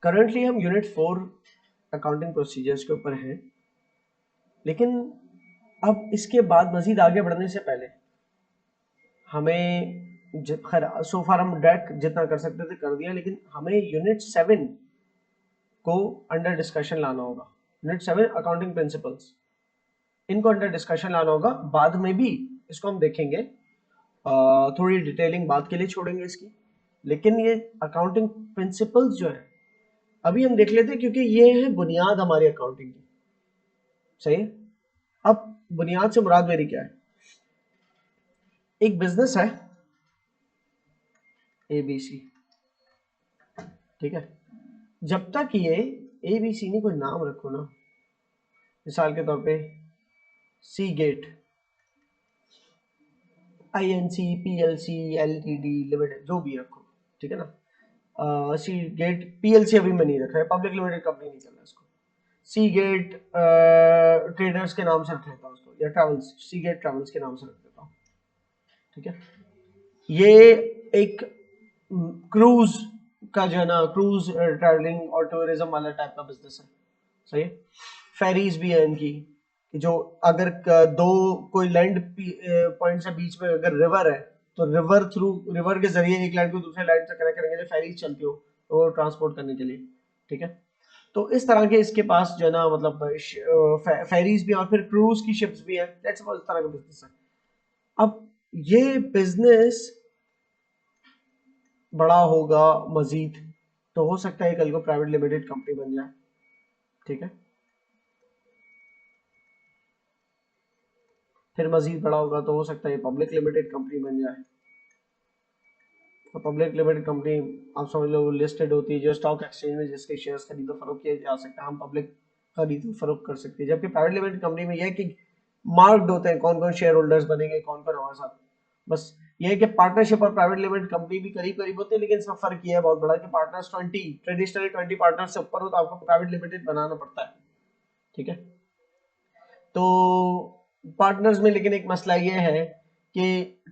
Currently हम unit 4 accounting procedures के ऊपर हैं, लेकिन अब इसके बाद मजीद आगे बढ़ने से पहले हमें खैर सो फार हम डायरेक्ट जितना कर सकते थे कर दिया, लेकिन हमें यूनिट 7 को अंडर डिस्कशन लाना होगा। यूनिट 7 अकाउंटिंग प्रिंसिपल्स, इनको अंडर डिस्कशन लाना होगा। बाद में भी इसको हम देखेंगे, थोड़ी डिटेलिंग बात के लिए छोड़ेंगे इसकी, लेकिन ये अकाउंटिंग प्रिंसिपल्स जो है अभी हम देख लेते हैं, क्योंकि ये है बुनियाद हमारी अकाउंटिंग की। सही है। अब बुनियाद से मुराद मेरी क्या है? एक बिजनेस है ABC, ठीक है। जब तक ये ABC नहीं कोई नाम रखो ना, मिसाल के तौर पे Seagate, INC PLC LTD limited, जो भी रखो, ठीक है ना। सी गेट PLC अभी मैं नहीं रख रहा है, पब्लिक लिमिटेड कंपनी नहीं चल रहा इसको। सी गेट ट्रेडर्स के नाम से रख लेता हूँ उसको, या ट्रैवल्स, सी गेट ट्रैवल्स के नाम से रख देता हूँ, ठीक है। ये एक क्रूज का जो है ना, क्रूज ट्रैवलिंग और टूरिज्म वाला टाइप का बिजनेस है। सही है। फेरीज भी है इनकी, जो अगर दो कोई लैंड पॉइंट से बीच में अगर रिवर है, तो रिवर थ्रू, रिवर के जरिए एक लैंड को दूसरे लैंड से कनेक्ट करने के लिए फेरीज चलती हो, तो ट्रांसपोर्ट करने के लिए, ठीक है। तो इस तरह के इसके पास जो है ना, मतलब फेरीज भी और फिर क्रूज की शिप्स भी है। लेट्स सपोज इस तरह का बिजनेस है। अब ये बिजनेस बड़ा होगा मजीद, तो हो सकता है कल को प्राइवेट लिमिटेड कंपनी बन जाए, ठीक है। फिर मजीद बड़ा होगा तो हो सकता है पब्लिक लिमिटेड कंपनी बन जाए। तो पब्लिक लिमिटेड कंपनी आप समझ लो लिस्टेड होती है, जो स्टॉक एक्सचेंज में जिसके शेयर्स खरीदो फरोख्त किया जा सकता है, हम पब्लिक खरीदो फरोख्त कर सकते हैं। जबकि प्राइवेट लिमिटेड कंपनी में यह है कि मार्क्ड होते हैं कौन कौन शेयर होल्डर्स बनेंगे, कौन कौन हमारे साथ। बस ये है कि पार्टनरशिप और प्राइवेट लिमिटेड कंपनी भी करीब करीब होते हैं, लेकिन इसमें फर्क ये है बहुत बड़ा कि पार्टनर्स 20, ट्रेडिशनली 20 पार्टनर से ऊपर हो तो आपको प्राइवेट लिमिटेड बनाना पड़ता है, ठीक है। तो पार्टनर्स में लेकिन एक मसला ये है कि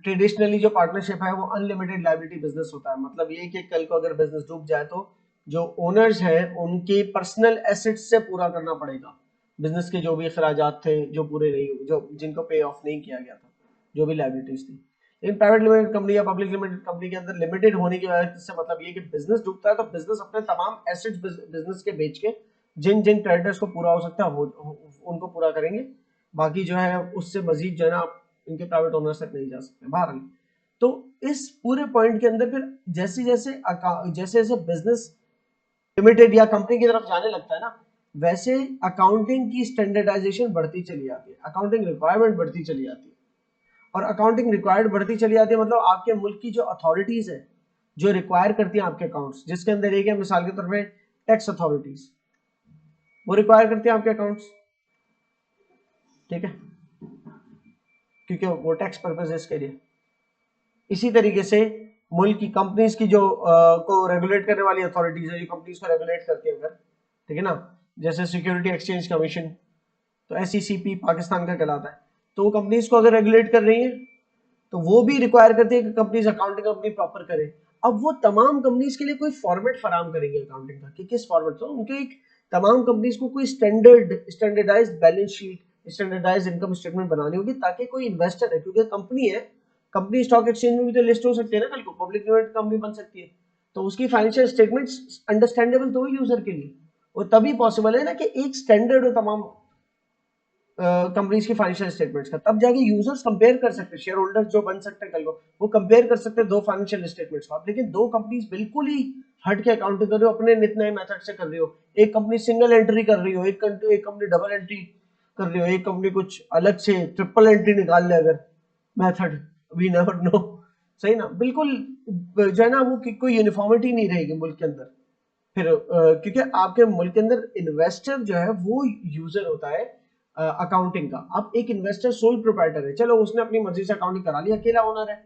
ट्रेडिशनली जो पार्टनरशिप है वो अनलिमिटेड लायबिलिटी बिजनेस होता है। मतलब ये कि कल को अगर बिजनेस डूब जाए तो जो ओनर्स हैं उनके पर्सनल एसेट्स से पूरा करना पड़ेगा बिजनेस के जो भी अखराजात थे, जो पूरे नहीं, जो जिनको पे ऑफ नहीं किया गया था, जो भी लायबिलिटीज थी। लेकिन प्राइवेट लिमिटेड कंपनी या पब्लिक लिमिटेड कंपनी के अंदर लिमिटेड होने की वजह से मतलब ये कि बिजनेस डूबता है तो बिजनेस अपने तमाम एसेट्स बिजनेस के बेच के जिन जिन क्रेडिटर्स को पूरा हो सकता है उनको पूरा करेंगे। बाकी जो है उससे मजीद जो है ना इनके प्राइवेट ओनर्स तक नहीं जा सकते बहरहाल। तो इस पूरे पॉइंट के अंदर फिर जैसे जैसे जैसे बिजनेस लिमिटेड या कंपनी की तरफ जाने लगता है ना, वैसे अकाउंटिंग की स्टैंडर्डाइजेशन बढ़ती चली जाती है, अकाउंटिंग रिक्वायरमेंट बढ़ती चली जाती है। और अकाउंटिंग रिक्वायर्ड बढ़ती चली जाती है मतलब आपके मुल्क की जो अथॉरिटीज है जो रिक्वायर करती हैं आपके अकाउंट्स, जिसके अंदर एक है मिसाल के तौर पे टैक्स अथॉरिटीज, वो रिक्वायर करती हैं आपके अकाउंट्स, ठीक है, क्योंकि वो टैक्स पर्पसेस के लिए। इसी तरीके से मुल्क की कंपनीज की जो को रेगुलेट करने वाली अथॉरिटीज है, जो कंपनीज को रेगुलेट करती है अगर, ठीक है ना, जैसे सिक्योरिटी एक्सचेंज कमीशन, तो SECP पाकिस्तान का कहलाता है। तो वो कंपनीज को अगर रेगुलेट कर रही है तो वो भी रिक्वायर करती है कि कंपनीज अकाउंटिंग अपनी प्रॉपर करे। अब वो तमाम कंपनीज के लिए कोई फॉर्मेट फराम करेंगे अकाउंटिंग का कि किस फॉर्मेट, तो उनके एक तमाम कंपनीज को कोई standardised balance sheet, standardised income statement बनानी होगी, ताकि कोई इन्वेस्टर है, क्योंकि कंपनी है, कंपनी स्टॉक एक्सचेंज में भी तो लिस्ट हो सकती है ना, कल को पब्लिक लिमिटेड कंपनी बन सकती है, तो उसकी फाइनेंशियल स्टेटमेंट्स अंडरस्टैंडेबल तो यूजर के लिए, वो तभी पॉसिबल है ना कि एक स्टैंडर्ड हो तमाम कंपनीज की फाइनेंशियल स्टेटमेंट्स का, तब जाके यूजर्स कंपेयर कर सकते हैं, शेयर होल्डर्स जो बन सकते हैं कल को वो कंपेयर कर सकते हैं दो फाइनेंशियल स्टेटमेंट्स को। लेकिन दो कंपनीज बिल्कुल ही हट के अकाउंटिंग कर रही हो, अपने नित नए मेथड से कर रही हो, एक कंपनी सिंगल एंट्री कर रही हो, एक कंपनी डबल एंट्री कर रही हो, एक कंपनी कुछ अलग से ट्रिपल एंट्री निकाल ले अगर मेथड, वी नेवर नो, सही ना, बिल्कुल जो है ना वो कोई यूनिफॉर्मिटी नहीं रहेगी मुल्क के अंदर। फिर क्योंकि आपके मुल्क के अंदर इन्वेस्टर जो है वो यूजर होता है अकाउंटिंग का। अब एक इन्वेस्टर सोल प्रोप्राइटर है, चलो उसने अपनी मर्जी से अकाउंटिंग करा ली, अकेला ओनर है,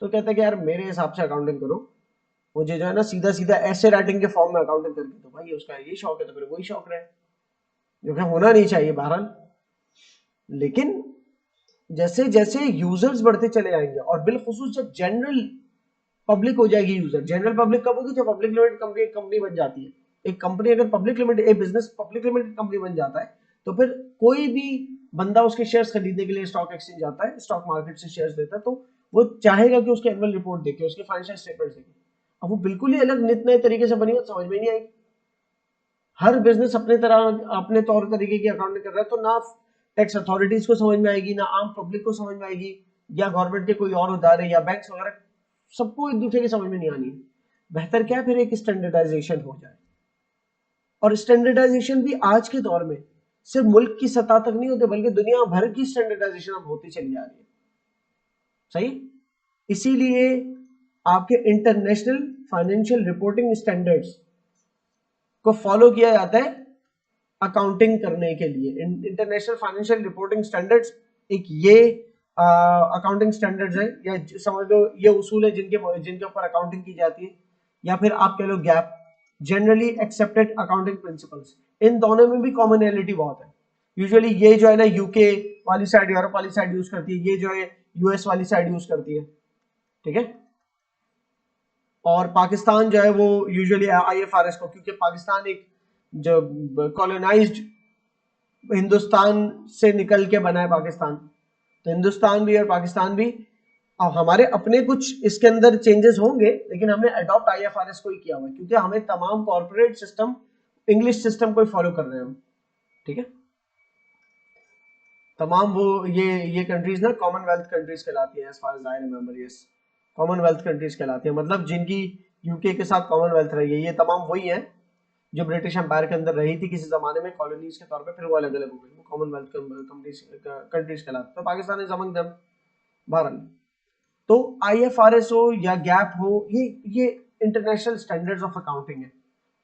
तो कहता है कि यार मेरे हिसाब से अकाउंटिंग करो, मुझे जो है ना सीधा सीधा ऐसे राइटिंग के फॉर्म में अकाउंटिंग करके दो, भाई उसका ये शौक है तो फिर वही शौक रहे, जो कि होना नहीं चाहिए बहरहाल। लेकिन जैसे जैसे यूजर्स बढ़ते चले जाएंगे और बिलखुसूस जब जनरल पब्लिक हो जाएगी यूजर, जनरल पब्लिक कब होगी, जब पब्लिक लिमिटेड कंपनी बन जाती है, एक कंपनी अगर पब्लिक लिमिटेड, एक बिजनेस पब्लिक लिमिटेड कंपनी बन जाता है तो फिर कोई भी बंदा उसके शेयर्स खरीदने के लिए स्टॉक एक्सचेंज जाता है, स्टॉक मार्केट से शेयर्स लेता है, तो वो चाहेगा कि उसके एनुअल रिपोर्ट देखे, उसके फाइनेंशियल स्टेटमेंट देखे। अब वो बिल्कुल ही अलग नित नए तरीके से बनी हो, समझ में नहीं आएगी। हर बिजनेस अपने तरह अपने तौर तरीके की अकाउंटिंग कर रहा है, तो ना टैक्स अथॉरिटीज को समझ में आएगी, ना आम पब्लिक को समझ में आएगी, या गवर्नमेंट के कोई और उदारे या बैंक्स वगैरह, सबको एक दूसरे की समझ में नहीं आनी है। बेहतर क्या है फिर एक स्टैंडर्डाइजेशन हो जाए। और स्टैंडर्डाइजेशन भी आज के दौर में सिर्फ मुल्क की सतह तक नहीं होते, बल्कि दुनिया भर की स्टैंडर्डाइजेशन अब होती चली जा रही है। सही, इसीलिए आपके इंटरनेशनल फाइनेंशियल रिपोर्टिंग स्टैंडर्ड्स को फॉलो किया जाता है अकाउंटिंग करने के लिए। इंटरनेशनल फाइनेंशियल रिपोर्टिंग स्टैंडर्ड्स एक ये अकाउंटिंग स्टैंडर्ड्स है, या समझ लो ये उसूल है जिनके जिनके ऊपर अकाउंटिंग की जाती है, या फिर आप कह लो GAAP, generally accepted accounting principles. इन दोनों में भी कॉमनैलिटी बहुत है। यूजुअली ये जो है ना यूके वाली साइड, यूरोप वाली साइड यूज करती है, ये जो है यूएस वाली साइड यूज करती है, ठीक है। और पाकिस्तान जो है वो यूजुअली आईएफआरएस को, क्योंकि पाकिस्तान एक जो कॉलोनाइज्ड हिंदुस्तान से निकल के बना है पाकिस्तान, तो हिंदुस्तान भी और पाकिस्तान भी, अब हमारे अपने कुछ इसके अंदर चेंजेस होंगे, लेकिन हमने अडॉप्ट आईएफआरएस को ही किया हुआ है, क्योंकि हमें तमाम कॉर्पोरेट सिस्टम इंग्लिश सिस्टम को ही फॉलो कर रहे हैं हम, ठीक है। तमाम वो ये कंट्रीज ना कॉमनवेल्थ कंट्रीज कहलाती हैं, as far as I remember, yes Commonwealth countries कहलाती है, मतलब जिनकी यूके के साथ कॉमनवेल्थ रही है। ये तमाम वही है जो ब्रिटिश एम्पायर के अंदर रही थी किसी जमाने में कॉलोनीज के तौर पे, फिर वो अलग अलग हो गई, वो कॉमनवेल्थ कंट्रीज कहलाती है। तो पाकिस्तान इज अमंग देम। बहरहाल, तो आईएफआरएस हो या गैप हो, ये इंटरनेशनल स्टैंडर्ड्स ऑफ अकाउंटिंग है।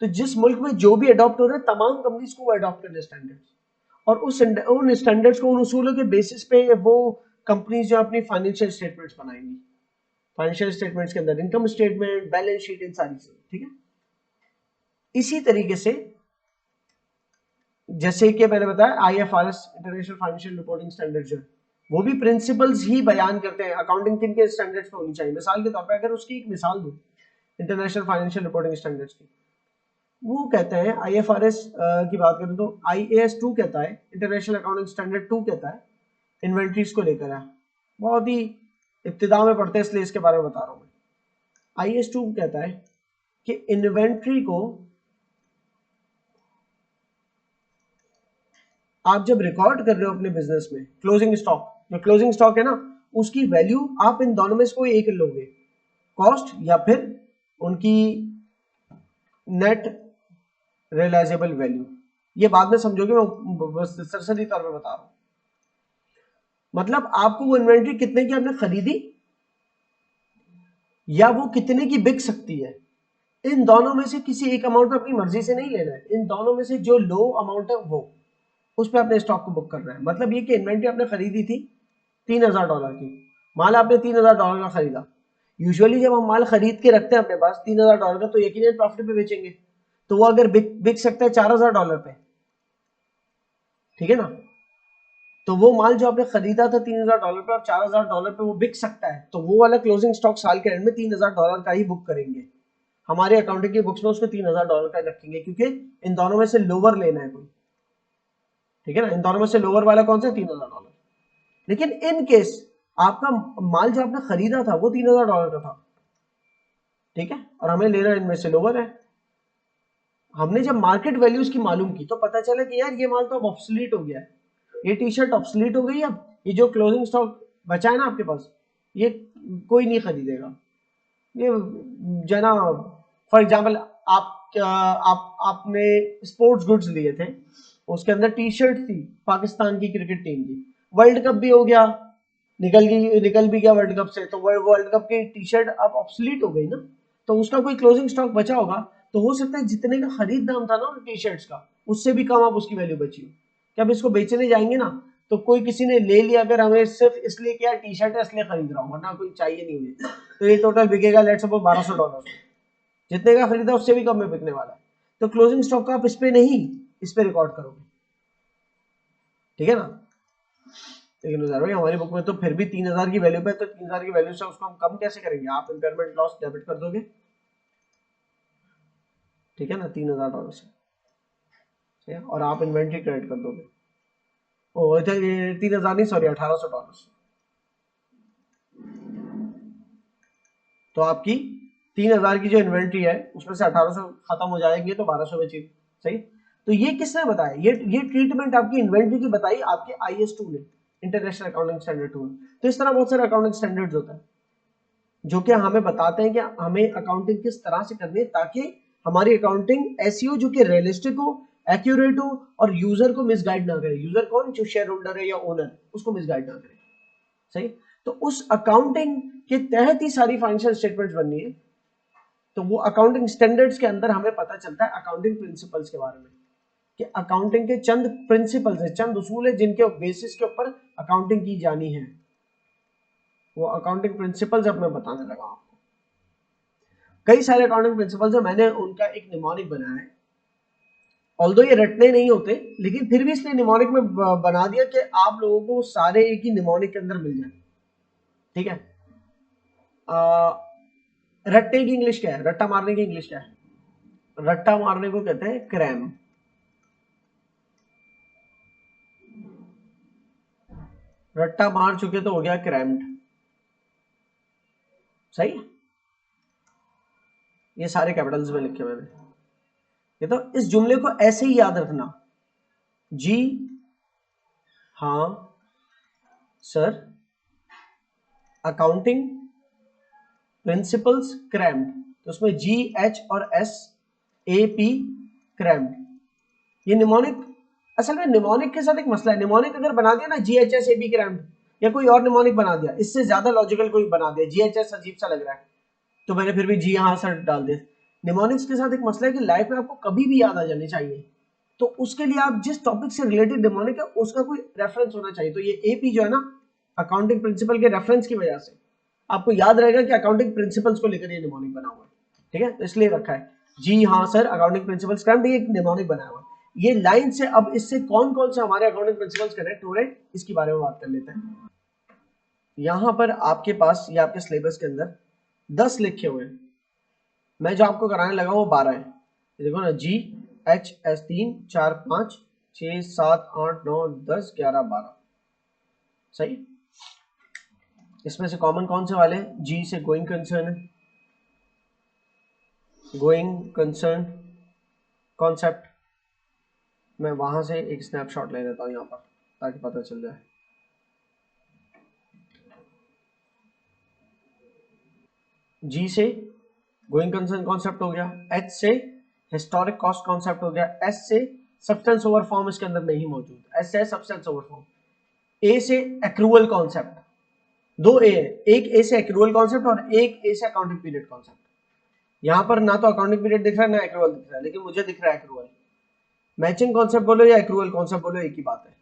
तो जिस मुल्क में जो भी अडॉप्ट हो रहा है, तमाम कंपनीज को वो अडॉप्ट करने स्टैंडर्ड्स, और उन स्टैंडर्ड्स को, उन उसूलों के बेसिस पे वो कंपनीज जो अपनी फाइनेंशियल स्टेटमेंट्स बनाएंगी। फाइनेंशियल स्टेटमेंट्स के अंदर इनकम स्टेटमेंट, बैलेंस शीट, इन सारी चीजें, ठीक है। इसी तरीके से जैसे कि मैंने बताया IFRS international financial reporting standards जो वो भी प्रिंसिपल्स ही बयान करते हैं अकाउंटिंग किन के स्टैंडर्ड्स पे होनी चाहिए। मिसाल के तौर पे अगर उसकी एक मिसाल दूं इंटरनेशनल फाइनेंशियल रिपोर्टिंग स्टैंडर्ड्स की, वो कहते हैं आईएफआरएस की बात करें तो आईएएस 2 कहता है, इंटरनेशनल अकाउंटिंग स्टैंडर्ड 2 कहता है इन्वेंट्रीज को लेकर है। बहुत ही इब्तिदा में पढ़ते हैं इसलिए इसके बारे में बता रहा हूं मैं। आईएएस 2 कहता है कि इन्वेंट्री को आप जब रिकॉर्ड कर रहे हो अपने बिजनेस में, क्लोजिंग स्टॉक, जो क्लोजिंग स्टॉक है ना, उसकी वैल्यू आप इन दोनों में से कोई एक लोगे, कॉस्ट या फिर उनकी नेट रियलाइजेबल वैल्यू। ये बाद में समझोगे, मैं बस सरसरी तौर पे बता रहा हूं। मतलब आपको वो इन्वेंट्री कितने की आपने खरीदी या वो कितने की बिक सकती है, इन दोनों में से किसी एक अमाउंट पे अपनी मर्जी से नहीं लेना है। इन दोनों में से जो लो अमाउंट है वो उस पर अपने स्टॉक को बुक करना है। मतलब ये कि इन्वेंट्री आपने खरीदी थी $3000 की, माल आपने $3000 का खरीदा। यूजुअली जब हम माल खरीद के रखते हैं अपने पास $3000 का, तो यकीनन प्रॉफिट पे बेचेंगे, तो वो अगर बिक सकता है $4000 पे, ठीक है ना, तो वो माल जो आपने खरीदा था $3000 पे और $4000 पे वो बिक सकता है, तो वो वाला क्लोजिंग स्टॉक साल के एंड में $3000 का ही बुक करेंगे। हमारे अकाउंटिंग की बुक्स में उसको $3000 का रखेंगे, क्योंकि इन दोनों में से लोअर लेना है कोई, ठीक है ना। इन दोनों में से लोअर वाला कौन सा, $3000। लेकिन इन केस आपका माल जो आपने खरीदा था वो $3000 का था, ठीक है, और हमें लेना इनमें से लोअर है। हमने जब मार्केट वैल्यूज की मालूम की तो पता चला कि यार ये माल तो अब ऑब्सोलीट हो गया है, ये टी शर्ट ऑब्सोलीट हो गई। अब ये जो क्लोजिंग स्टॉक बचा है ना आपके पास, ये कोई नहीं खरीदेगा। ये जना, फॉर एग्जाम्पल आपने स्पोर्ट्स गुड्स लिए थे, उसके अंदर टी शर्ट थी पाकिस्तान की क्रिकेट टीम की, वर्ल्ड कप भी हो गया, निकल भी गया वर्ल्ड कप से, तो वर्ल्ड कप की टी शर्ट अब ऑब्सोलीट हो गई ना, तो उसका कोई क्लोजिंग स्टॉक बचा होगा, तो हो सकता है जितने का खरीद दाम था ना उन टी शर्ट्स का, उससे भी कम अब उसकी वैल्यू बची हो। कि अब इसको बेचने जाएंगे ना, तो कोई किसी ने ले लिया अगर, हमें सिर्फ इसलिए क्या टी शर्ट है इसलिए खरीद रहा हूँ, वरना कोई चाहिए नहीं मुझे, तो ये टोटल बिकेगा लेट्स सपोज $1200, जितने का खरीदा उससे भी कम में बिकने वाला है। तो क्लोजिंग स्टॉक का आप इस पे नहीं, इस पे रिकॉर्ड करोगे, ठीक है ना। लेकिन उधर भाई हमारी बुक में तो फिर भी 3000 की वैल्यू पे, तो 3000 की वैल्यू से उसको हम कम कैसे करेंगे, आप इम्पेयरमेंट लॉस डेबिट कर दोगे। ठीक है ना, $3000 से, ठीक है, और आप इन्वेंट्री क्रेडिट कर दोगे, ओ 3000 नहीं, सॉरी, $1800 से। तो आपकी 3000 की जो इन्वेंट्री है उसमें से 1800 खत्म हो जाएगी तो 1200 बचेगी, सही। तो ये किसने बताया, ये ट्रीटमेंट आपकी इन्वेंट्री की बताई आपके IS2 ने, इंटरनेशनल अकाउंटिंग स्टैंडर्ड टूल। तो इस तरह बहुत सारे अकाउंटिंग स्टैंडर्ड्स होते हैं जो कि हमें बताते हैं कि हमें अकाउंटिंग किस तरह से करनी है ताकि हमारी अकाउंटिंग ऐसी हो जो कि रियलिस्टिक हो, एक्यूरेट हो और यूजर को मिसगाइड ना करे। यूजर कौन, जो शेयर होल्डर है या ओनर, उसको मिसगाइड ना करे, सही। तो उस अकाउंटिंग के तहत ही सारी फाइनेंशियल स्टेटमेंट्स बननी है। तो वो अकाउंटिंग स्टैंडर्ड्स के अंदर हमें पता चलता है अकाउंटिंग प्रिंसिपल्स के बारे में, कि अकाउंटिंग के चंद प्रिंसिपल्स है, चंद उसूल है जिनके बेसिस के ऊपर अकाउंटिंग की जानी है। वो अकाउंटिंग प्रिंसिपल्स अब मैं बताने लगा आपको। कई सारे अकाउंटिंग प्रिंसिपल्स है, मैंने उनका एक निमोनिक बनाया है। ऑल्दो ये रटने नहीं होते, लेकिन फिर भी इसलिए निमोनिक में बना दिया कि आप लोगों को सारे एक ही निमोनिक के अंदर मिल जाए, ठीक है। रट्टे की इंग्लिश क्या है, रट्टा मारने की इंग्लिश क्या है? रट्टा मारने को कहते हैं क्रैम। रट्टा मार चुके तो हो गया क्रैम्ड, सही। ये सारे कैपिटल्स में लिखे मैंने। ये तो इस जुमले को ऐसे ही याद रखना, जी हाँ सर, अकाउंटिंग प्रिंसिपल्स क्रैम्ड। तो उसमें GH और SAP क्रैम्ड। ये निमोनिक, असल में निमोनिक के साथ एक मसला है। निमोनिक अगर बना दिया ना GHSAP क्रैम्ड, या कोई और निमोनिक बना दिया, इससे ज्यादा लॉजिकल कोई बना दिया, GHS अजीब सा लग रहा है तो मैंने फिर भी जी हाँ सर डाल दिया। निमोनिक्स के साथ एक मसला है कि लाइफ में आपको कभी भी याद आ जानी चाहिए, तो उसके लिए आप जिस टॉपिक से रिलेटेड निमोनिक है उसका कोई रेफरेंस होना चाहिए। तो ये AP जो है ना, अकाउंटिंग प्रिंसिपल के रेफरेंस की वजह से आपको याद रहेगा कि अकाउंटिंग प्रिंसिपल्स को लेकर ये निमोनिक बना हुआ है, ठीक है। तो इसलिए रखा है जी हाँ सर, अकाउंटिंग प्रिंसिपल्स क्रैम्ड, ये एक निमोनिक बनाया हुआ है। ये लाइन से अब इससे कौन कौन से हमारे अकाउंटिंग प्रिंसिपल्स कनेक्ट हो रहे हैं इसके बारे में बात कर लेते हैं। यहां पर आपके पास ये आपके सिलेबस के अंदर 10 लिखे हुए हैं, मैं जो आपको कराने लगा वो 12 है। ये देखो ना, GHS 3 4 5 6 7 8 9 10 11 12, सही। इसमें से कॉमन कौन से वाले, जी से गोइंग कंसर्न है, गोइंग कंसर्न कॉन्सेप्ट। मैं वहां से एक स्नैपशॉट ले लेता हूं यहाँ पर ताकि पता चल जाए। जी से गोइंग कंसर्न कॉन्सेप्ट हो गया, H से हिस्टोरिक कॉस्ट कॉन्सेप्ट हो गया, S से सब्सटेंस ओवर फॉर्म इसके अंदर नहीं मौजूद, S से सब्सटेंस ओवर फॉर्म, A से एक्रूअल कॉन्सेप्ट, दो ए है, एक ए से एक्रूअल कॉन्सेप्ट और एक ए से अकाउंटिंग पीरियड कॉन्सेप्ट। यहां पर ना तो अकाउंटिंग पीरियड दिख रहा है ना एक्रूअल दिख रहा है, लेकिन मुझे दिख रहा है एक्रूअल। मैचिंग कॉन्सेप्ट बोलो या एक्रूअल कॉन्सेप्ट बोलो एक ही बात है,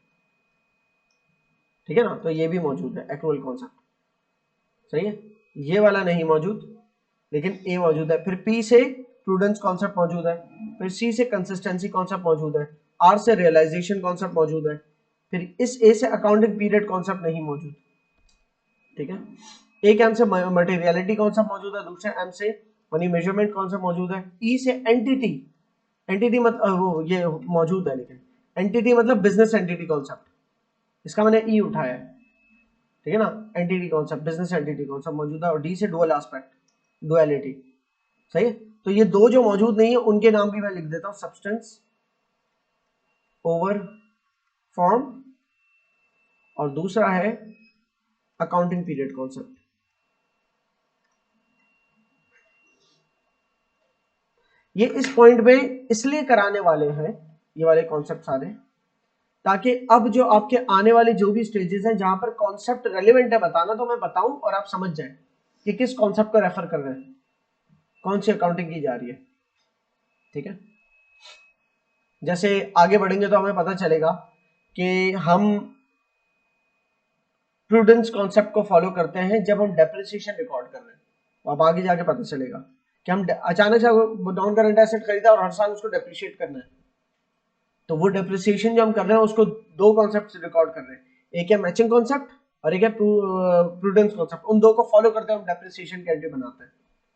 ठीक है ना। तो ये भी मौजूद है एक्रूअल कॉन्सेप्ट, सही है। ये वाला नहीं मौजूद, लेकिन ए मौजूद है। फिर पी से प्रूडेंस कॉन्सेप्ट मौजूद है, फिर सी से कंसिस्टेंसी कॉन्सेप्ट मौजूद है, आर से रियलाइजेशन कॉन्सेप्ट मौजूद है, फिर इस ए से अकाउंटिंग पीरियड कॉन्सेप्ट नहीं मौजूद, ठीक है। एक एम से मटेरियलिटी कॉन्सेप्ट मौजूद है, दूसरे एम से मनी मेजरमेंट कॉन्सेप्ट मौजूद है, ई से एंटिटी, एंटिटी मतलब वो ये मौजूद है, लेकिन एंटिटी मतलब बिजनेस एंटिटी कॉन्सेप्ट, इसका मैंने ई उठाया है, ठीक है ना। Entity concept, business entity concept मौजूद है, और डी से डुअल एस्पेक्ट, डुअलिटी, सही है। तो ये दो जो मौजूद नहीं है उनके नाम भी मैं लिख देता हूं, सब्सटेंस ओवर फॉर्म, और दूसरा है अकाउंटिंग पीरियड कॉन्सेप्ट। ये इस पॉइंट पे इसलिए कराने वाले हैं ये वाले कॉन्सेप्ट सारे, ताकि अब जो आपके आने वाले जो भी स्टेजेस हैं जहां पर कॉन्सेप्ट रेलिवेंट है बताना, तो मैं बताऊं और आप समझ जाएं कि किस कॉन्सेप्ट को रेफर कर रहे हैं, कौन सी अकाउंटिंग की जा रही है, ठीक है। जैसे आगे बढ़ेंगे तो हमें पता चलेगा कि हम प्रूडेंस कॉन्सेप्ट को फॉलो करते हैं जब हम डेप्रिसिएशन रिकॉर्ड कर रहे हैं। तो अब आगे जाके पता चलेगा कि हम अचानक से नॉन करंट एसेट खरीदा और हर साल उसको डेप्रिशिएट करना है, तो वो डेप्रिसिएशन जो हम कर रहे हैं उसको दो कॉन्सेप्ट से रिकॉर्ड कर रहे हैं, एक है मैचिंग कॉन्सेप्ट और एक है प्रूडेंस कॉन्सेप्ट। उन दो को फॉलो करते हैं हम डेप्रिसिएशन की एंट्री बनाते हैं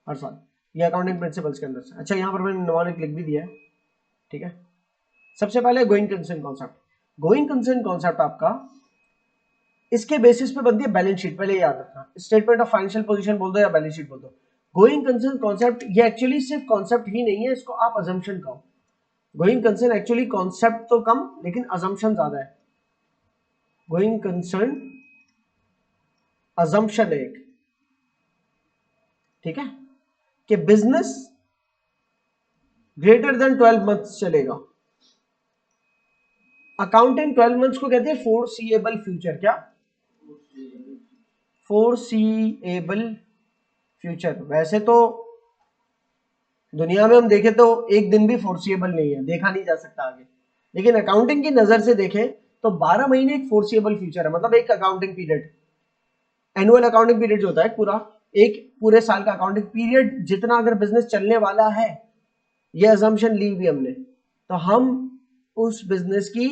हर साल। ये अकाउंटिंग प्रिंसिपल्स के अंदर से। अच्छा यहाँ पर मैंने निम्नलिखित लिख भी दिया है, ठीक है। सबसे पहले going concern concept. Going concern concept आपका इसके बेसिस पे बनती है बैलेंस शीट, पहले याद रखना, स्टेटमेंट ऑफ फाइनेंशियल पोजीशन बोल दो या बैलेंस शीट बोल दो। गोइंग कंसर्न कॉन्सेप्ट ये एक्चुअली सिर्फ कॉन्सेप्ट ही नहीं है, इसको आप अजम्पशन कहो। गोइंग कंसर्न एक्चुअली कॉन्सेप्ट तो कम लेकिन अजम्पशन ज्यादा है। गोइंग कंसर्न अजम्पशन एक, ठीक है, कि बिजनेस ग्रेटर देन 12 मंथ्स चलेगा। अकाउंटिंग 12 मंथ्स को कहते हैं फोरसीएबल फ्यूचर। क्या? Foreseeable future. वैसे तो दुनिया में हम देखें तो एक दिन भी फोरसीएबल नहीं है, देखा नहीं जा सकता आगे, लेकिन अकाउंटिंग की नजर से देखें तो 12 महीने एक फोरसीएबल फ्यूचर है। मतलब एक accounting period, annual accounting period जो होता है पूरा, एक पूरे साल का अकाउंटिंग पीरियड जितना अगर बिजनेस चलने वाला है, ये अजम्पशन ली भी हमने, तो हम उस बिजनेस की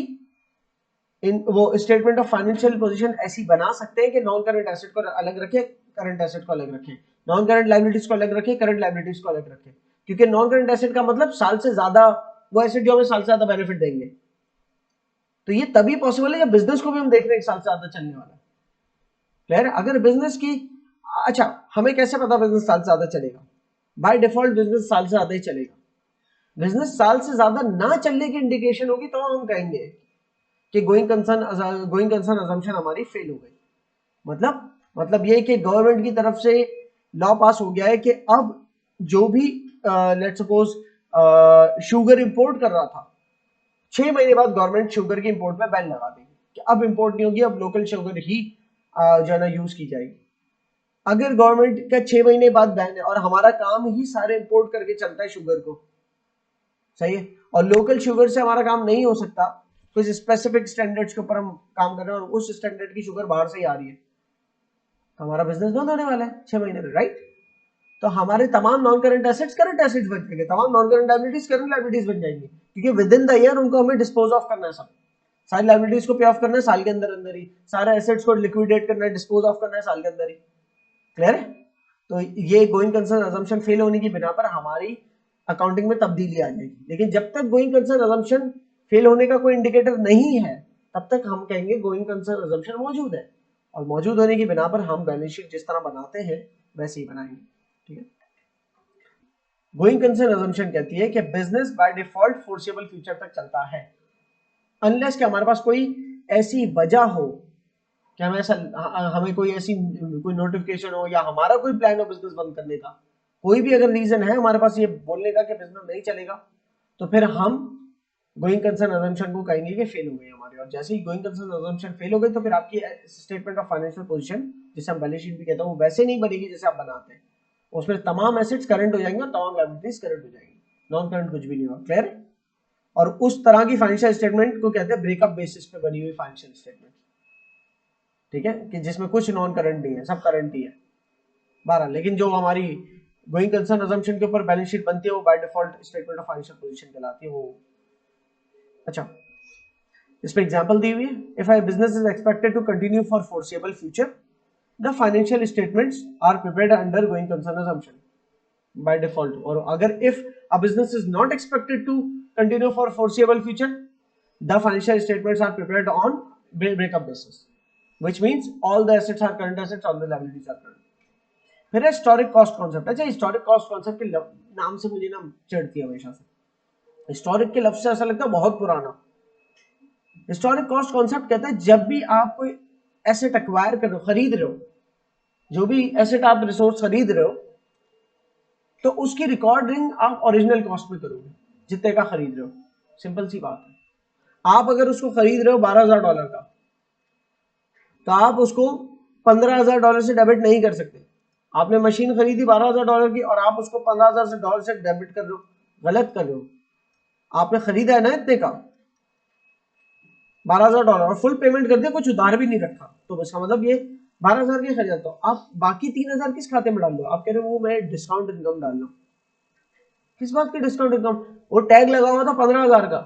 वो स्टेटमेंट ऑफ फाइनेंशियल पोजीशन ऐसी बना सकते हैं कि नॉन करंट एसेट को अलग रखे, करंट एसेट को अलग रखे, नॉन करंट लायबिलिटीज को अलग रखे, करंट लायबिलिटीज को अलग रखे। क्योंकि नॉन करंट एसेट का मतलब साल से ज्यादा वो एसेट जो हमें साल से ज्यादा बेनिफिट देंगे। तो ये तभी पॉसिबल है जब बिजनेस को भी हम देख रहे हैं एक साल से ज्यादा चलने वाला। क्लियर? अगर बिजनेस की, अच्छा हमें कैसे पता बिजनेस साल से ज्यादा चलेगा? बाय डिफॉल्ट बिजनेस साल से ज्यादा ही चलेगा। बिजनेस साल से ज्यादा ना चलने की इंडिकेशन होगी तो हम कहेंगे कि गोइंग कंसर्न अजम्पशन हमारी फेल हो गई। मतलब ये कि गवर्नमेंट की तरफ से लॉ पास हो गया है कि अब जो भी लेट्स सपोज शुगर इंपोर्ट कर रहा था, 6 महीने बाद गवर्नमेंट शुगर की इंपोर्ट पे बैन लगा देगी कि अब इंपोर्ट नहीं होगी, अब लोकल शुगर ही जो है ना यूज की जाएगी। अगर गवर्नमेंट का 6 महीने बाद बैन है और हमारा काम ही सारे इंपोर्ट करके चलता है शुगर को, सही है, और लोकल शुगर से हमारा काम नहीं हो सकता, कुछ स्पेसिफिक स्टैंडर्ड्स के ऊपर हम काम कर रहे हैं और उस स्टैंडर्ड की शुगर बाहर से ही आ रही है, तो हमारा बिजनेस बंद होने वाला है 6 महीने में, राइट? तो हमारे तमाम non current assets current assets बन जाएंगे, तमाम non current liabilities current liabilities बन जाएंगी, क्योंकि विद इन द ईयर उनको हमें डिस्पोज ऑफ करना है। सब सारी लायबिलिटीज को पे ऑफ करना है साल के अंदर अंदर ही, सारे एसेट्स को लिक्विडेट करना है, डिस्पोज ऑफ करना है साल के अंदर ही। क्लियर है? तो ये गोइंग कंसर्न अजम्पशन फेल होने की बिना पर हमारी अकाउंटिंग में तब्दीली आ जाएगी। लेकिन जब तक गोइंग कंसर्न अजम्पशन फेल होने का कोई इंडिकेटर नहीं है, तब तक हम कहेंगे गोइंग कंसर्न अजम्पशन मौजूद है, और मौजूद होने की बिना पर हम बैलेंस शीट जिस तरह बनाते हैं वैसे ही बनाएंगे। ठीक है? गोइंग कंसर्न अजम्पशन कहती है कि business by default forcible future तक चलता है, अनलेस कि हमारे पास कोई ऐसी वजह हो कि हमें ऐसा, हमें कोई ऐसी कोई नोटिफिकेशन हो या हमारा कोई प्लान हो बिजनेस बंद करने का, कोई भी अगर रीजन है हमारे पास ये बोलने का कि बिजनेस नहीं चलेगा, तो फिर हम गोइंग कंसर्न अजम्पशन को कहेंगे कि फेल हो गई हमारी। और जैसे he going concern assumption fail हो गई तो फिर आपकी स्टेटमेंट ऑफ फाइनेंशियल पोजीशन, जिसे हम बैलेंस शीट भी कहते हैं, वो वैसे नहीं बनेगी जैसे आप बनाते हैं। उसमें तमाम एसेट्स करंट हो जाएंगे और तमाम लायबिलिटीज करंट हो जाएंगी, नॉन करंट कुछ भी नहीं होगा। क्लियर? और उस तरह की फाइनेंशियल स्टेटमेंट को कहते हैं ब्रेकअप बेसिस पे बनी हुई फाइनेंशियल स्टेटमेंट। ठीक है, कि जिसमें कुछ नॉन करंट नहीं है, सब करंट ही है 12। लेकिन जो हमारी गोइंग कंसर्न अजम्पशन के ऊपर बैलेंस शीट बनती है वो by default statement of financial position कहलाती है वो। अच्छा, इस पे एग्जांपल दी हुई है, if a business is expected to continue for foreseeable future the financial statements are prepared under going concern assumption by default. और अगर if a business is not expected to continue for foreseeable future the financial statements are prepared on breakup basis, which means all the assets are current assets, all the liabilities are current। फिर है historic cost concept. अच्छा, historic cost concept के नाम से मुझे ना चिढ़ती है हमेशा से, हिस्टोरिक के लफ्ज से ऐसा लगता है बहुत पुराना। हिस्टोरिक कॉस्ट कॉन्सेप्ट कहता है जब भी आप कोई एसेट एक्वायर कर रहे हो, खरीद रहे हो, जो भी एसेट आप रिसोर्स खरीद रहे हो, तो उसकी रिकॉर्डिंग आप ओरिजिनल कॉस्ट में करोगे जितने का खरीद रहे हो। सिंपल सी बात है। आप अगर उसको खरीद रहे हो $12,000 का, तो आप उसको $15,000 से डेबिट नहीं कर सकते। आपने मशीन खरीदी $12,000 की और आप उसको $15,000 से डेबिट कर रहे हो, गलत कर रहे हो। आपने खरीदा है ना इतने का $12,000 और फुल पेमेंट कर दिया, कुछ उधार भी नहीं रखा, तो इसका मतलब ये 12,000 की खरीदा। तो आप बाकी 3,000 किस खाते में डाल दो? आप कह रहे हो वो मैं डिस्काउंट इनकम डाल लो। किस बात की डिस्काउंट इनकम? वो टैग लगा हुआ था 15,000 का,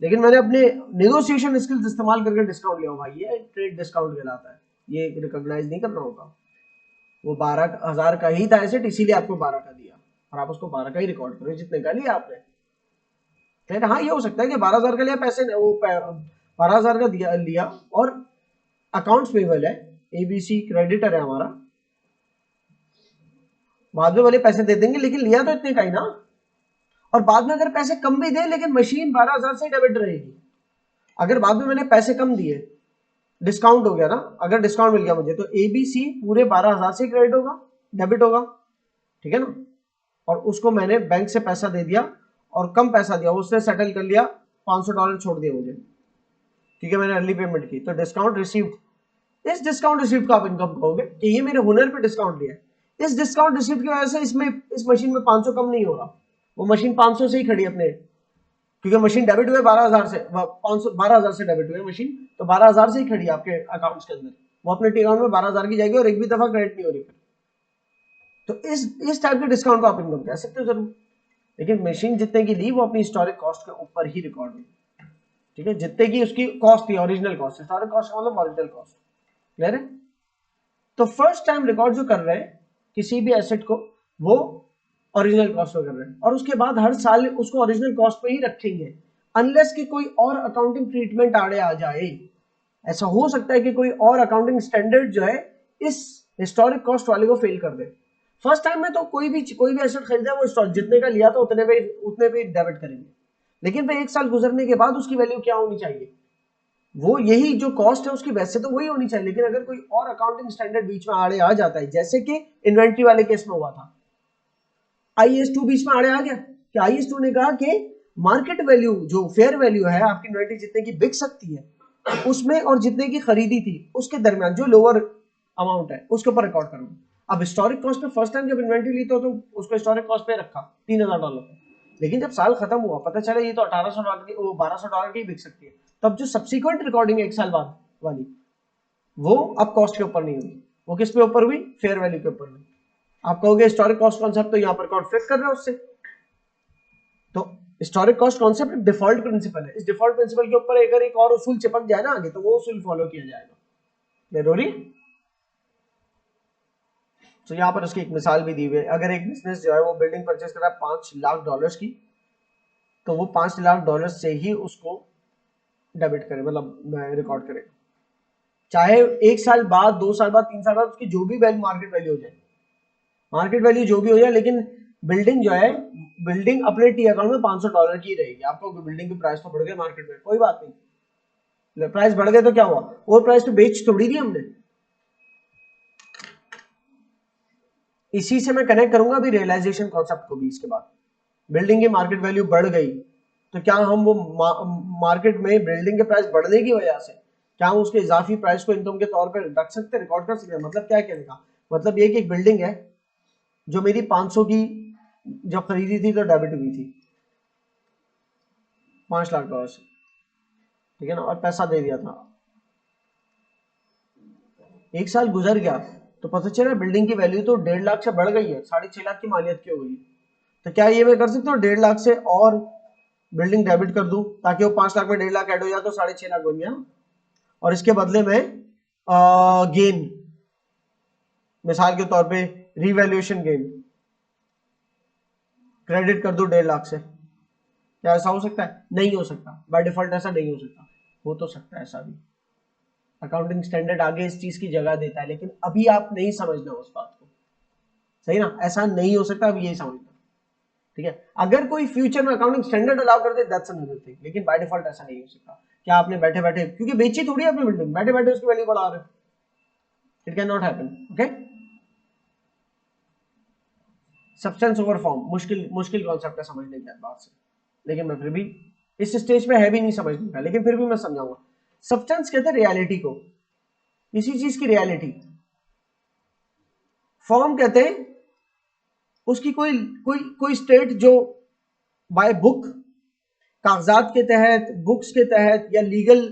लेकिन मैंने अपने नेगोशिएशन स्किल्स इस्तेमाल करके डिस्काउंट लिया। भाई ये ट्रेड डिस्काउंट कहलाता है, ये रिकॉग्नाइज नहीं करना होगा। वो 12,000 का ही था एसेट, इसीलिए आपको 12 का दिया। और आप उसको 12 का ही रिकॉर्ड करो जितने का लिया आपने। फिर हाँ ये हो सकता है कि 12,000 का लिया, पैसे वो 12,000 का दिया लिया और अकाउंट्स पेबल है, एबीसी क्रेडिटर है हमारा, बाद में वाले पैसे दे देंगे, लेकिन लिया तो इतने का ही ना। और बाद में अगर पैसे कम भी दे लेकिन मशीन 12,000 से डेबिट रहेगी। अगर बाद में मैंने पैसे कम दिए, डिस्काउंट हो गया ना, अगर डिस्काउंट मिल गया मुझे, तो एबीसी पूरे 12,000 से क्रेडिट होगा, डेबिट होगा, ठीक है ना। और उसको मैंने बैंक से पैसा दे दिया और कम पैसा दिया, उसने सेटल कर लिया, $500 छोड़ दिया मुझे, ठीक है, मैंने अर्ली पेमेंट की, तो डिस्काउंट रिसीव्ड। इस डिस्काउंट रिसीव्ड का आप इनकम कहोगे कि ये मेरे हुनर पे डिस्काउंट लिया है। इस डिस्काउंट रिसीव्ड की वजह से इसमें इस मशीन में 500 कम नहीं हो रहा, वो मशीन 500 से ही खड़ी अपने, क्योंकि मशीन डेबिट हुए 12,000 से, 12,000 से डेबिट हुए मशीन, तो 12,000 से ही खड़ी है आपके अकाउंट्स के अंदर, वो अपने अकाउंट में 12,000 की जाएगी और एक भी दफा क्रेडिट नहीं हो रही फिर। तो इस टाइप के डिस्काउंट को आप इनकम कह सकते हो जरूर, लेकिन मशीन जितने की ली वो अपनी हिस्टोरिक कॉस्ट के ऊपर ही रिकॉर्ड हुई, ठीक है, जितने की उसकी कॉस्ट थी, ओरिजिनल कॉस्ट, हिस्टोरिक कॉस्ट मतलब ओरिजिनल कॉस्ट, क्लियर है। तो फर्स्ट टाइम रिकॉर्ड जो कर रहे हैं किसी भी एसेट को, वो ओरिजिनल कॉस्ट पे कर रहे हैं, और उसके बाद हर साल उसको ओरिजिनल कॉस्ट पे ही रखेंगे, अनलेस कि कोई और अकाउंटिंग ट्रीटमेंट आड़े आ जाए। ऐसा हो सकता है कि कोई और अकाउंटिंग स्टैंडर्ड जो है इस हिस्टोरिक कॉस्ट वाले को फेल कर दे। फर्स्ट टाइम में तो कोई भी एसेट खरीदा वो जितने का लिया था उतने पे डेबिट करेंगे, लेकिन फिर 1 साल गुजरने के बाद उसकी वैल्यू क्या होनी चाहिए, वो यही जो कॉस्ट है उसकी वैसे तो वही होनी चाहिए, लेकिन अगर कोई और अकाउंटिंग स्टैंडर्ड बीच में आड़े आ जाता है, जैसे कि इन्वेंट्री वाले केस में हुआ था, IAS 2 बीच में आड़े आ गया कि IAS 2 ने कहा कि मार्केट वैल्यू जो फेयर वैल्यू है आपकी इन्वेंट्री जितने की बिक सकती है उसमें और जितने की खरीदी थी उसके दरमियान जो लोअर अमाउंट है उसके ऊपर रिकॉर्ड करूंगा। अब हिस्टोरिक कॉस्ट पे फर्स्ट टाइम जब इन्वेंट्री ली तो उसको हिस्टोरिक कॉस्ट पे रखा $3,000, लेकिन जब साल खत्म हुआ पता चला ये तो $1,800 की, वो $1,200 की बिक सकती है, तब जो सब्सिक्वेंट रिकॉर्डिंग है 1 साल बाद वाली, वो अब कॉस्ट के ऊपर नहीं हुई, वो किस पे ऊपर हुई, फेयर वैल्यू के ऊपर हुई। आप कहोगे हिस्टोरिक कॉस्ट कॉन्सेप्ट तो यहाँ पर कॉन्फ्लिक्ट कर रहे हो उससे, तो historic cost concept default principle है, इस डिफॉल्ट प्रिंसिपल के ऊपर अगर एक और उसूल चिपक जाए ना आगे तो वो उसूल फॉलो किया जाएगा, जरूरी। तो यहाँ पर उसकी एक मिसाल भी दी हुई है, अगर एक बिजनेस जो है वो बिल्डिंग परचेस कर रहा है $5 लाख की, तो वो $5 लाख से ही उसको डेबिट करे, मतलब रिकॉर्ड करे, चाहे 1 साल बाद, 2 साल बाद, 3 साल बाद उसकी जो भी वैल्यू मार्केट वैल्यू हो जाए, मार्केट वैल्यू जो भी हो जाए, लेकिन बिल्डिंग जो है, बिल्डिंग अपने टी अकाउंट में $500 की रहेगी। आपको बिल्डिंग की प्राइस तो बढ़ गई मार्केट में, कोई बात नहीं, प्राइस बढ़ गए तो क्या हुआ, और प्राइस पे बेच थोड़ी दी हमने। इसी से मैं कनेक्ट करूंगा अभी रियलाइजेशन कॉन्सेप्ट को भी। इसके बाद बिल्डिंग की मार्केट वैल्यू बढ़ गई तो क्या हम वो मार्केट में बिल्डिंग के प्राइस बढ़ने की वजह से क्या हम उसके इजाफी प्राइस को इनकम के तौर पर रख सकते, रिकॉर्ड कर सकते हैं। मतलब क्या कहने का मतलब ये कि एक बिल्डिंग है जो मेरी 500 की जब खरीदी थी तो डेबिट हुई थी $5 लाख से, ठीक है ना, और पैसा दे दिया था, 1 साल गुजर गया तो पता चला बिल्डिंग की वैल्यू तो 1.5 लाख से बढ़ गई है, 6.5 लाख की मालियत की हो गई। तो क्या ये मैं कर सकता हूँ 1.5 लाख से और बिल्डिंग डेबिट कर दूं ताकि वो 5 लाख में 1.5 लाख ऐड हो जाए तो 6.5 लाख बन गया, और इसके बदले में गेन, मिसाल के तौर पे रिवैल्यूएशन गेन क्रेडिट कर दूं 1.5 लाख से, क्या ऐसा हो सकता है? नहीं हो सकता, बाय डिफॉल्ट ऐसा नहीं हो सकता। हो तो सकता है ऐसा भी, अकाउंटिंग स्टैंडर्ड आगे इस चीज की जगह देता है, लेकिन अभी आप नहीं समझना उस बात को, सही ना, ऐसा नहीं हो सकता, अभी यही समझना, ठीक है। अगर कोई फ्यूचर में अकाउंटिंग स्टैंडर्ड अलाउ कर दे दैट्स अनदर थिंग, लेकिन बाय डिफॉल्ट ऐसा नहीं हो सकता। क्या आपने बैठे बैठे, क्योंकि बेची थोड़ी अपनी बिल्डिंग, बैठे बैठे उसकी वैल्यू बढ़ा रहे हो, it can not happen, okay. Substance over form मुश्किल कॉन्सेप्ट है समझने की बात से, लेकिन मैं फिर भी इस स्टेज पे है भी नहीं समझने का, लेकिन फिर भी मैं समझाऊंगा। सब्सटेंस कहते हैं रियलिटी को, किसी चीज की रियलिटी। फॉर्म कहते हैं उसकी कोई स्टेट जो बाय बुक, कागजात के तहत, बुक्स के तहत या लीगल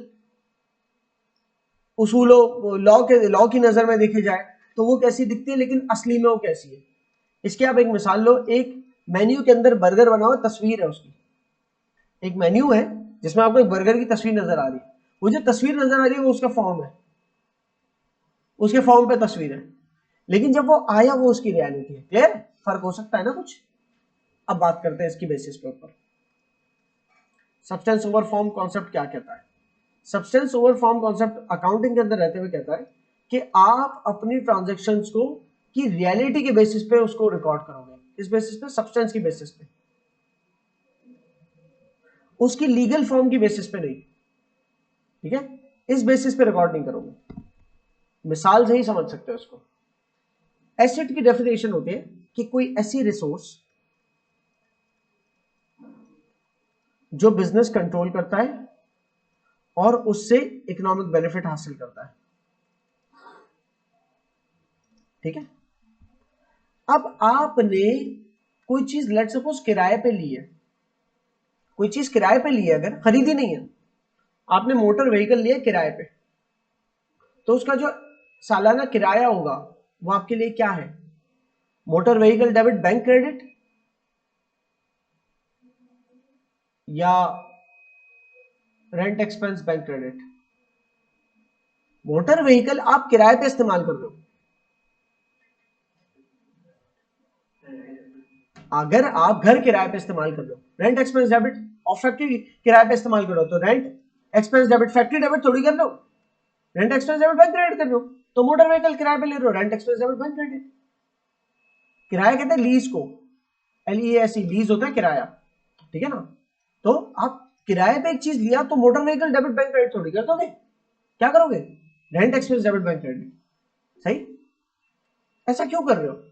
उसूलों लॉ की नजर में देखी जाए तो वो कैसी दिखती है, लेकिन असली में वो कैसी है। इसके आप एक मिसाल लो, एक मेन्यू के अंदर बर्गर बना हुआ, तस्वीर है उसकी, एक मेन्यू है जिसमें आपको एक बर्गर की तस्वीर नजर आ रही है, वो जो तस्वीर नजर आ रही है वो उसका फॉर्म है, उसके फॉर्म पे तस्वीर है, लेकिन जब वो आया वो उसकी रियलिटी है। क्लियर, फर्क हो सकता है ना कुछ, अब बात करते हैं इसकी बेसिस पे ऊपर। सब्सटेंस ओवर फॉर्म कॉन्सेप्ट क्या कहता है? Substance over form concept accounting के अंदर रहते हुए कहता है कि आप अपनी ट्रांजैक्शंस को की रियलिटी के बेसिस पे उसको रिकॉर्ड करोगे। इस बेसिस पे, सब्सटेंस की बेसिस पे, उसकी लीगल फॉर्म की बेसिस पे नहीं, ठीक है? इस बेसिस पे रिकॉर्ड नहीं करोगे। मिसाल से ही समझ सकते हो इसको। एसेट की डेफिनेशन होती है कि कोई ऐसी रिसोर्स जो बिजनेस कंट्रोल करता है और उससे इकोनॉमिक बेनिफिट हासिल करता है, ठीक है? अब आपने कोई चीज लेट सपोज किराए पे ली है, कोई चीज किराए पे ली है, अगर खरीदी नहीं है, आपने मोटर व्हीकल लिया किराए पे, तो उसका जो सालाना किराया होगा वो आपके लिए क्या है? Motor vehicle debit bank credit या rent expense bank credit? Motor vehicle आप किराए पे इस्तेमाल कर रहे हो, अगर आप घर किराए पे इस्तेमाल कर रहे हो, रेंट एक्सपेंस डेबिट, और फैक्ट्री किराए पे इस्तेमाल कर रहे हो, तो rent expense debit factory debit थोड़ी कर रहे हो, rent expense debit bank credit कर रहे हो। तो मोटर व्हीकल किराए पे ले रहे हो, rent expense debit bank credit. किराया कहते हैं लीज को, LEASE, लीज होता है किराया, ठीक है ना? तो आप किराए पे एक चीज लिया तो motor vehicle debit bank credit थोड़ी कर दोगे, क्या करोगे? Rent expense debit bank credit. सही? ऐसा क्यों कर रहे हो?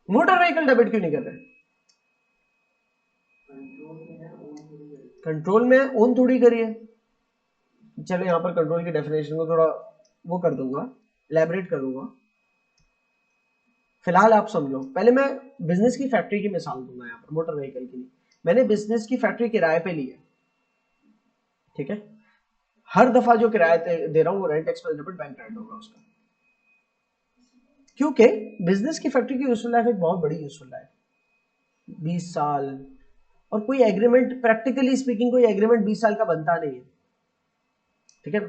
मोटर व्हीकल डेबिट क्यों नहीं कर रहे? कंट्रोल में ओन थोड़ी करिए। चलो यहां पर कंट्रोल की डेफिनेशन को थोड़ा वो कर दूंगा, इलैबोरेट कर दूंगा, फिलहाल आप समझो। पहले मैं बिजनेस की फैक्ट्री की मिसाल दूंगा यहां पर, मोटर व्हीकल की नहीं। मैंने बिजनेस की फैक्ट्री किराए पे ली है, ठीक है? हर दफा जो किराया दे रहा हूं वो rent expense debit bank credit होगा उसका, क्योंकि बिजनेस की फैक्ट्री की यूजफुल लाइफ एक बहुत बड़ी यूजफुल लाइफ, 20 साल। और कोई एग्रीमेंट, प्रैक्टिकली स्पीकिंग कोई एग्रीमेंट 20 साल का बनता नहीं है, ठीक है ना?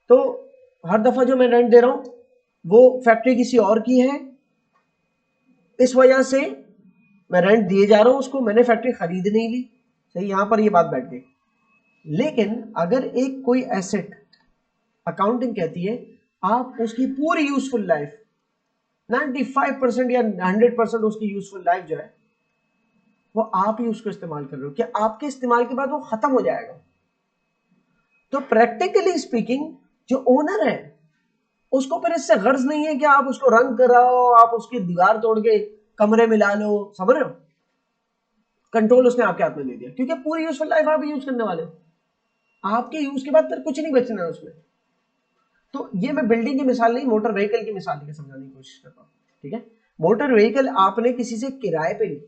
तो हर दफा जो मैं रेंट दे रहा हूं वो फैक्ट्री किसी और की है, इस वजह से मैं रेंट दिए जा रहा हूं उसको, मैंने फैक्ट्री खरीद नहीं ली। सही? यहां पर ये बात बैठ गई। लेकिन अगर एक कोई एसेट, अकाउंटिंग कहती है आप उसकी पूरी यूजफुल लाइफ, 95% या 100% उसकी यूजफुल लाइफ जो है वो आप ही उसको इस्तेमाल कर रहे हो, कि आपके इस्तेमाल के बाद वो खत्म हो जाएगा। तो प्रैक्टिकली स्पीकिंग जो ओनर है उसको फिर इससे गर्ज नहीं है कि आप उसको रंग कराओ, आप उसकी दीवार तोड़ के कमरे में ला लो, समझ रहे हो? कंट्रोल उसने आपके हाथ में दे दिया, क्योंकि पूरी यूजफुल लाइफ आप यूज करने वाले हो, आपके यूज के बाद फिर कुछ नहीं बचना है उसमें। तो ये मैं बिल्डिंग की मिसाल नहीं, मोटर व्हीकल की मिसाल लेकर समझाने की कोशिश करता हूँ, ठीक है? मोटर व्हीकल आपने किसी से किराए पे ली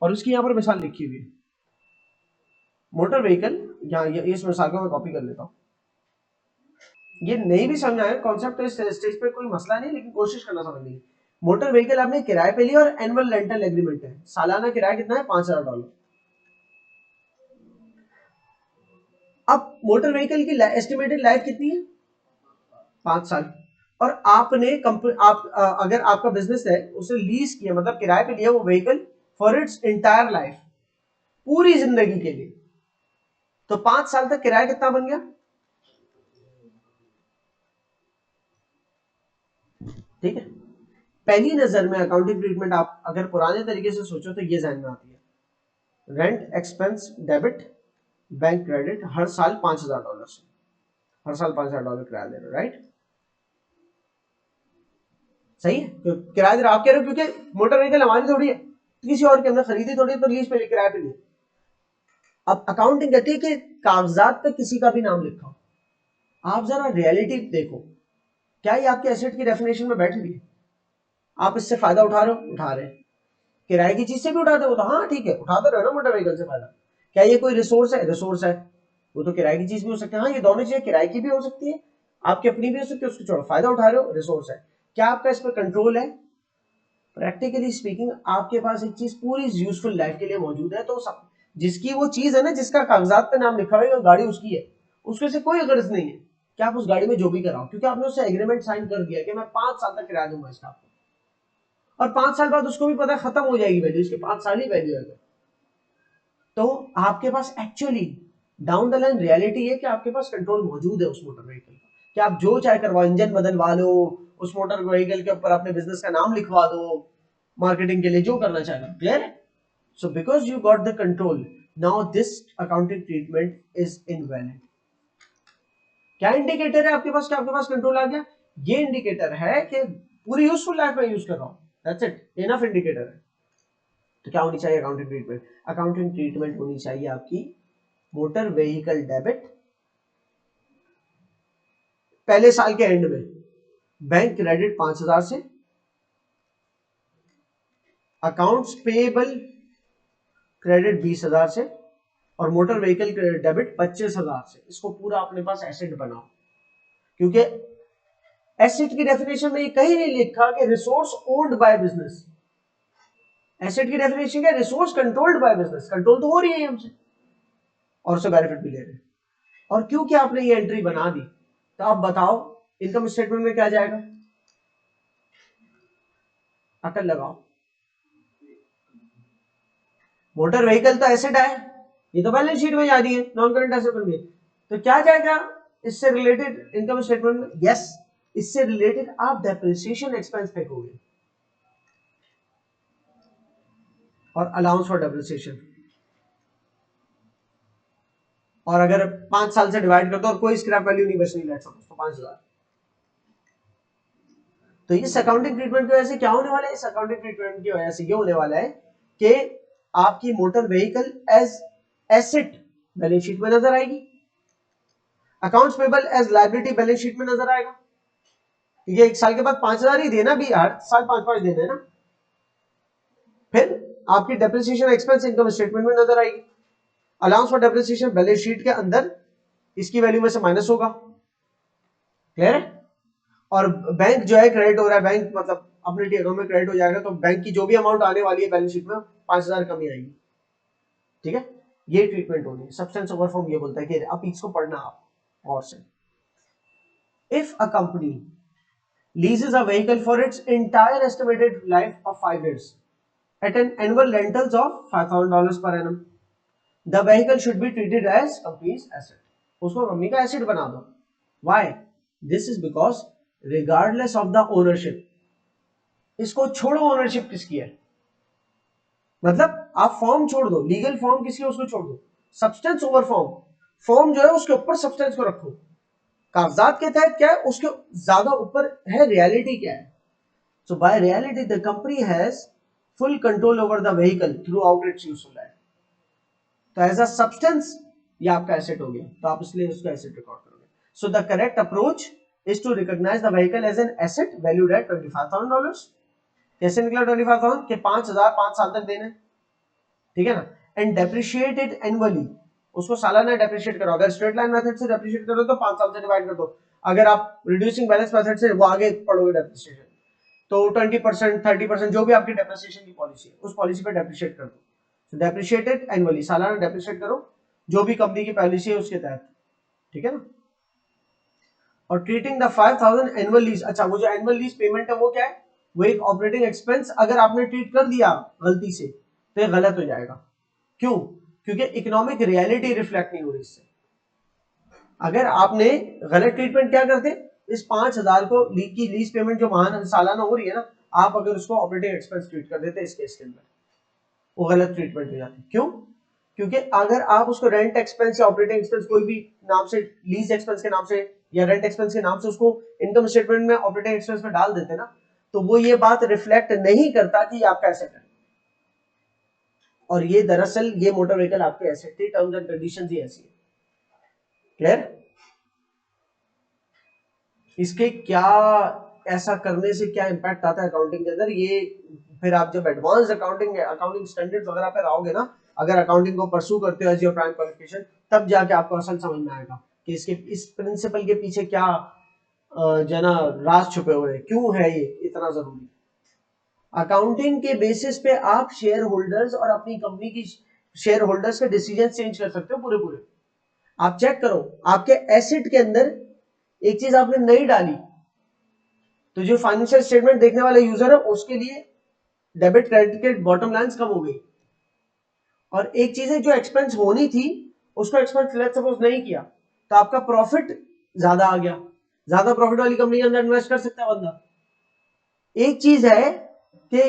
और उसकी यहाँ पर मिसाल लिखी हुई है, मोटर व्हीकल। यहाँ इस मिसाल को मैं कॉपी कर लेता हूँ। ये नहीं भी समझा है कॉन्सेप्ट, इस स्टेज पे कोई मसला नहीं, लेकिन कोशिश करना समझने की। मोटर व्हीकल आपने किराए पे लिया और एनुअल रेंटल एग्रीमेंट है, सालाना किराया कितना है? $5000। अब मोटर व्हीकल की एस्टिमेटेड लाइफ कितनी है? 5 साल। और आपने अगर आपका बिजनेस है, उसे लीज किया, मतलब किराए पे लिया वो vehicle for its entire life, पूरी जिंदगी के लिए। तो 5 साल तक किराया कितना बन गया? ठीक है? पहली नजर में अकाउंटिंग ट्रीटमेंट आप अगर पुराने तरीके से सोचो तो ये ध्यान में आती है, rent expense debit bank credit, हर साल $5000, हर साल $5000 किराया दे रहे हो, राइट? सही है? तो किराया दे रहे आप कह रहे हो, क्योंकि मोटर व्हीकल हमारी थोड़ी है, किसी और के, हमने खरीदी थोड़ी है, तो लीज पे लिए, किराए पे लिए। अब अकाउंटिंग कहती है कि कागजात पे किसी का भी नाम लिखा हो, आप जरा रियलिटी देखो, क्या ये आपके एसेट की डेफिनेशन में बैठ रही है? आप इससे फायदा उठा रहे हो? उठा रहे हैं। किराए की चीज से भी उठाते हो तो हाँ ठीक है, उठाते रहो ना मोटर व्हीकल से फायदा। क्या ये कोई रिसोर्स है? रिसोर्स है, वो तो किराए की चीज भी हो सकती है। हाँ, ये दोनों चीजें किराए की भी हो सकती है, आपकी अपनी भी हो सकती है, उसको छोड़ो, फायदा उठा रहे हो, रिसोर्स है। क्या आपका इस पर कंट्रोल है? प्रैक्टिकली स्पीकिंग आपके पास एक चीज पूरी यूजफुल लाइफ के लिए मौजूद है, तो सब जिसकी वो चीज है ना, जिसका कागजात पे नाम लिखा हुआ है, गाड़ी उसकी है, उसके से कोई गर्ज नहीं है कि आप उस गाड़ी में जो भी कराओ, क्योंकि आपने उससे एग्रीमेंट साइन कर दिया कि मैं 5 साल तक किराया दूंगा इसका आपको। और 5 साल बाद उसको भी पता है खत्म हो जाएगी वैल्यू, इसके 5 साल ही वैल्यू है। तो आपके पास actually down the line reality है कि आपके पास कंट्रोल मौजूद है उस मोटर व्हीकल का, कि आप जो चाहे करवाओ, इंजन बदलवा लो, उस मोटर व्हीकल के ऊपर अपने बिजनेस का नाम लिखवा दो, मार्केटिंग के लिए जो करना चाहेगा। क्लियर है? So because you got the control, now this accounting treatment is invalid. क्या इंडिकेटर है आपके पास कि आपके पास कंट्रोल आ गया? ये इंडिकेटर है कि पूरी यूजफुल लाइफ में यूज कर रहा हूं, दैट्स इट, इनफ इंडिकेटर है। तो क्या होनी चाहिए अकाउंटिंग ट्रीटमेंट? अकाउंटिंग ट्रीटमेंट होनी चाहिए आपकी मोटर व्हीकल डेबिट, पहले साल के एंड में बैंक क्रेडिट 5,000 से, अकाउंट्स पेएबल क्रेडिट 20,000 से, और मोटर व्हीकल डेबिट 25,000 से। इसको पूरा अपने पास एसेट बनाओ, क्योंकि एसेट की डेफिनेशन में ये कहीं नहीं लिखा कि resource owned by business. Asset की डेफिनेशन क्या है? Resource controlled by business. Control तो हो रही है हमसे और उससे बेनिफिट भी ले रहे हैं। और क्योंकि आपने ये एंट्री बना दी, तो आप बताओ इनकम स्टेटमेंट में क्या जाएगा? अकल लगाओ। मोटर व्हीकल तो एसेट है, ये तो बैलेंस शीट में जा रही है, नॉन करंट एसेट बन गई। तो क्या जाएगा इससे रिलेटेड इनकम स्टेटमेंट में? यस, इससे रिलेटेड आप डेप्रिसिएशन एक्सपेंस फेंकोगे और अलाउंस फॉर डेप्रिसिएशन। और अगर 5 साल से डिवाइड कर दो और कोई स्क्रैप वैल्यू नहीं बच रही, लेट्स सपोज, तो 5,000। तो इस अकाउंटिंग ट्रीटमेंट की वजह से क्या होने वाला है? इस अकाउंटिंग ट्रीटमेंट की वजह से ये होने वाला है कि आपकी motor vehicle as asset balance sheet में नजर आएगी, accounts payable as liability balance sheet में नजर आएगा। ये 1 साल के बाद 5,000 ही देना, भी हर साल 5-5 देना है ना। फिर आपकी डेप्रिसिएशन एक्सपेंस इनकम स्टेटमेंट में नजर आएगी, allowance for depreciation balance sheet के अंदर इसकी वैल्यू में से माइनस होगा। क्लियर है? और बैंक जो है क्रेडिट हो रहा है, बैंक मतलब अपने टी अकाउंट में क्रेडिट हो जाएगा, तो बैंक की जो भी अमाउंट आने वाली है बैलेंस शीट में 5,000 कमी आएगी। ठीक है, ये ट्रीटमेंट होनी है। सब्सटेंस ओवर फॉर्म ये बोलता है कि अब इसको पढ़ना आप और से। If a company leases a vehicle for its entire estimated life of 5 years at an annual rentals of $5,000 per annum, the vehicle should be treated as company's asset. उसको कंपनी का एसेट बना दो। Why? This is because regardless of the ownership, इसको छोड़ो ownership किसकी है, मतलब आप फॉर्म छोड़ दो, लीगल फॉर्म किसकी है उसको छोड़ दो, सब्सटेंस ओवर फॉर्म, फॉर्म जो है उसके ऊपर सब्सटेंस को रखो। कागजात के तहत क्या है, उसके ज्यादा ऊपर है रियलिटी क्या है। So by reality, the company has full control over the vehicle throughout its useful life. तो एज अ सब्सटेंस ये आपका एसेट हो गया, तो आप इसलिए उसका एसेट रिकॉर्ड करोगे। So the correct approach is to recognise the vehicle as an asset valued at $25,000। कैसे निकला 25,000 के 5,000 5 साल तक देने, ठीक है ना, एंड डेप्रिशिएटेड एनुअली, उसको सालाना डेप्रिशिएट करो। अगर स्ट्रेट लाइन मेथड से डेप्रिशिएट करो तो 5 साल से डिवाइड कर दो, अगर आप रिड्यूसिंग बैलेंस मेथड से वो आगे पढ़ोगे डेप्रिशिएशन, तो 20% 30% जो भी आपकी डेप्रिसिएशन की पॉलिसी है उस पॉलिसी पे डेप्रिशिएट कर दो। डेप्रिशिएटेड एनुअली, सालाना डेप्रिशिएट करो जो भी कंपनी की पॉलिसी है उसके तहत, ठीक है ना। और ट्रीटिंग द 5,000 एनुअल लीज, अच्छा वो जो एनुअल लीज पेमेंट है वो क्या है, वो एक ऑपरेटिंग एक्सपेंस अगर आपने ट्रीट कर दिया गलती से तो ये गलत हो जाएगा। क्यों? क्योंकि इकोनॉमिक रियलिटी रिफ्लेक्ट नहीं हो रही इससे। अगर आपने गलत ट्रीटमेंट क्या करते, इस 5,000 को की लीज पेमेंट जो महान सालाना हो रही है ना, आप अगर उसको ऑपरेटिंग एक्सपेंस ट्रीट कर देते इस केस के अंदर, वो गलत ट्रीटमेंट हो जाती। क्यों? क्योंकि अगर आप उसको रेंट एक्सपेंस या ऑपरेटिंग एक्सपेंस कोई भी नाम से, लीज एक्सपेंस के नाम से या रेंट एक्सपेंस के नाम से उसको इनकम स्टेटमेंट में ऑपरेटिंग एक्सपेंस में डाल देते ना, तो वो ये बात रिफ्लेक्ट नहीं करता कि आपका एसेट है, और ये दरअसल ये मोटर व्हीकल आपके एसेट थी, टर्म्स एंड कंडीशंस ही ऐसी है। क्लियर? इसके क्या ऐसा करने से क्या इंपैक्ट आता है अकाउंटिंग के अंदर, ये फिर आप जब एडवांस अकाउंटिंग स्टैंडर्ड्स वगैरह पे आओगे ना, अगर अकाउंटिंग को परस्यू करते हो एज योर प्राइम क्वालिफिकेशन, तब जाके आपको असल समझ में आएगा कि इसके इस प्रिंसिपल के पीछे क्या जना राज छुपे हुए हैं, क्यों है ये इतना जरूरी। अकाउंटिंग के बेसिस पे आप शेयर होल्डर्स और अपनी कंपनी की शेयर होल्डर्स के डिसीजन चेंज कर सकते हो पूरे पूरे। आप चेक करो आपके एसेट के अंदर एक चीज आपने नहीं डाली, तो जो फाइनेंशियल स्टेटमेंट देखने वाला यूजर है उसके लिए डेबिट क्रेडिट के बॉटम लाइंस कम हो गई। और एक चीज है, जो एक्सपेंस होनी थी उसको एक्सपेंस लेट्स सपोज नहीं किया तो आपका प्रॉफिट ज्यादा आ गया। ज्यादा प्रॉफिट वाली कंपनी के अंदर इन्वेस्ट कर सकता है बंदा। एक चीज है कि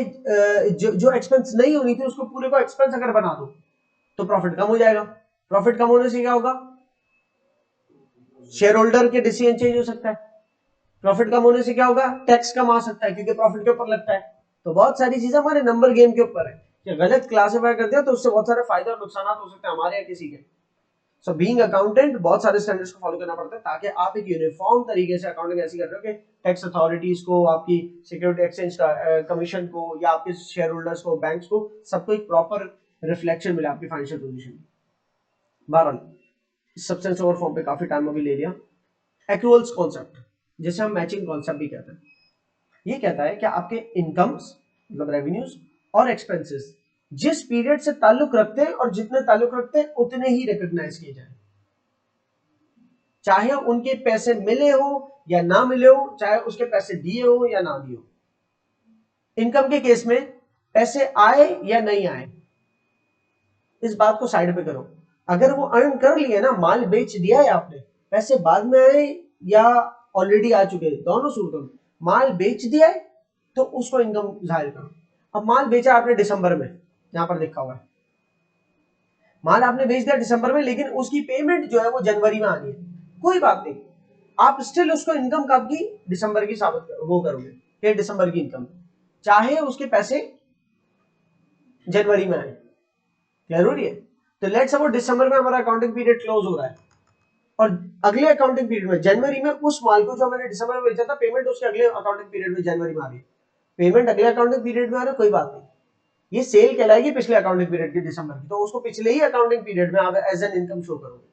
जो एक्सपेंस नहीं होनी थी उसको पूरे को एक्सपेंस अगर बना दो तो प्रॉफिट कम हो जाएगा। प्रॉफिट कम होने से क्या होगा, शेयर होल्डर के डिसीजन चेंज हो सकता है। प्रॉफिट कम होने से क्या होगा, टैक्स कम आ सकता है क्योंकि प्रॉफिट के ऊपर लगता है। तो बहुत सारी चीजें हमारे नंबर गेम के ऊपर है कि गलत क्लासिफाई कर दिया तो उससे बहुत सारे फायदे और नुकसान हो सकते हैं हमारे या किसी के। सो बीइंग अकाउंटेंट बहुत सारे स्टैंडर्ड्स को फॉलो करना पड़ता है ताकि आप एक यूनिफॉर्म तरीके से अकाउंटिंग ऐसी कर रहे हो कि टैक्स अथॉरिटीज को, आपकी सिक्योरिटी एक्सचेंज का कमीशन को, या आपके शेयर होल्डर्स को, बैंक्स को, सबको एक प्रॉपर रिफ्लेक्शन मिले आपकी फाइनेंशियल पोजीशन में। बहरहाल सब्सटेंस ओवर फॉर्म पे काफी टाइम अभी ले लिया। एक्रूअल्स कॉन्सेप्ट, जिसे हम मैचिंग कॉन्सेप्ट भी कहते हैं, ये कहता है कि आपके इनकम्स मतलब रेवेन्यूज और एक्सपेंसेस जिस पीरियड से ताल्लुक रखते हैं और जितने ताल्लुक रखते हैं उतने ही रिकॉग्नाइज किए जाए, चाहे उनके पैसे मिले हो या ना मिले हो, चाहे उसके पैसे दिए हो या ना दिए हो। इनकम के केस में पैसे आए या नहीं आए इस बात को साइड पे करो। अगर वो अर्न कर लिए ना, माल बेच दिया है आपने, पैसे बाद में आए या ऑलरेडी आ चुके हैं, दोनों सूरतों में माल बेच दिया है तो उसको इनकम जाहिर करो। अब माल बेचा आपने दिसंबर में, यहां पर लिखा हुआ है माल आपने बेच दिया दिसंबर में, लेकिन उसकी पेमेंट जो है वो जनवरी में आनी है, कोई बात नहीं, आप स्टिल उसको इनकम कब की, दिसंबर की साबित वो करोगे कि दिसंबर की इनकम, चाहे उसके पैसे जनवरी में आए। क्लियर हो रही है? तो लेट्स सपोज दिसंबर में हमारा अकाउंटिंग पीरियड क्लोज हो रहा है और अगले अकाउंटिंग पीरियड में जनवरी में उस माल को जो मैंने दिसंबर में बेचा था, पेमेंट उसके अगले अकाउंटिंग पीरियड में जनवरी में आ रही है। पेमेंट अगले अकाउंटिंग पीरियड में आ रहा है, कोई बात नहीं, ये सेल कहलाएगी पिछले अकाउंटिंग पीरियड की दिसंबर की, तो उसको पिछले ही अकाउंटिंग पीरियड में आप एज एन इनकम शो करोगे।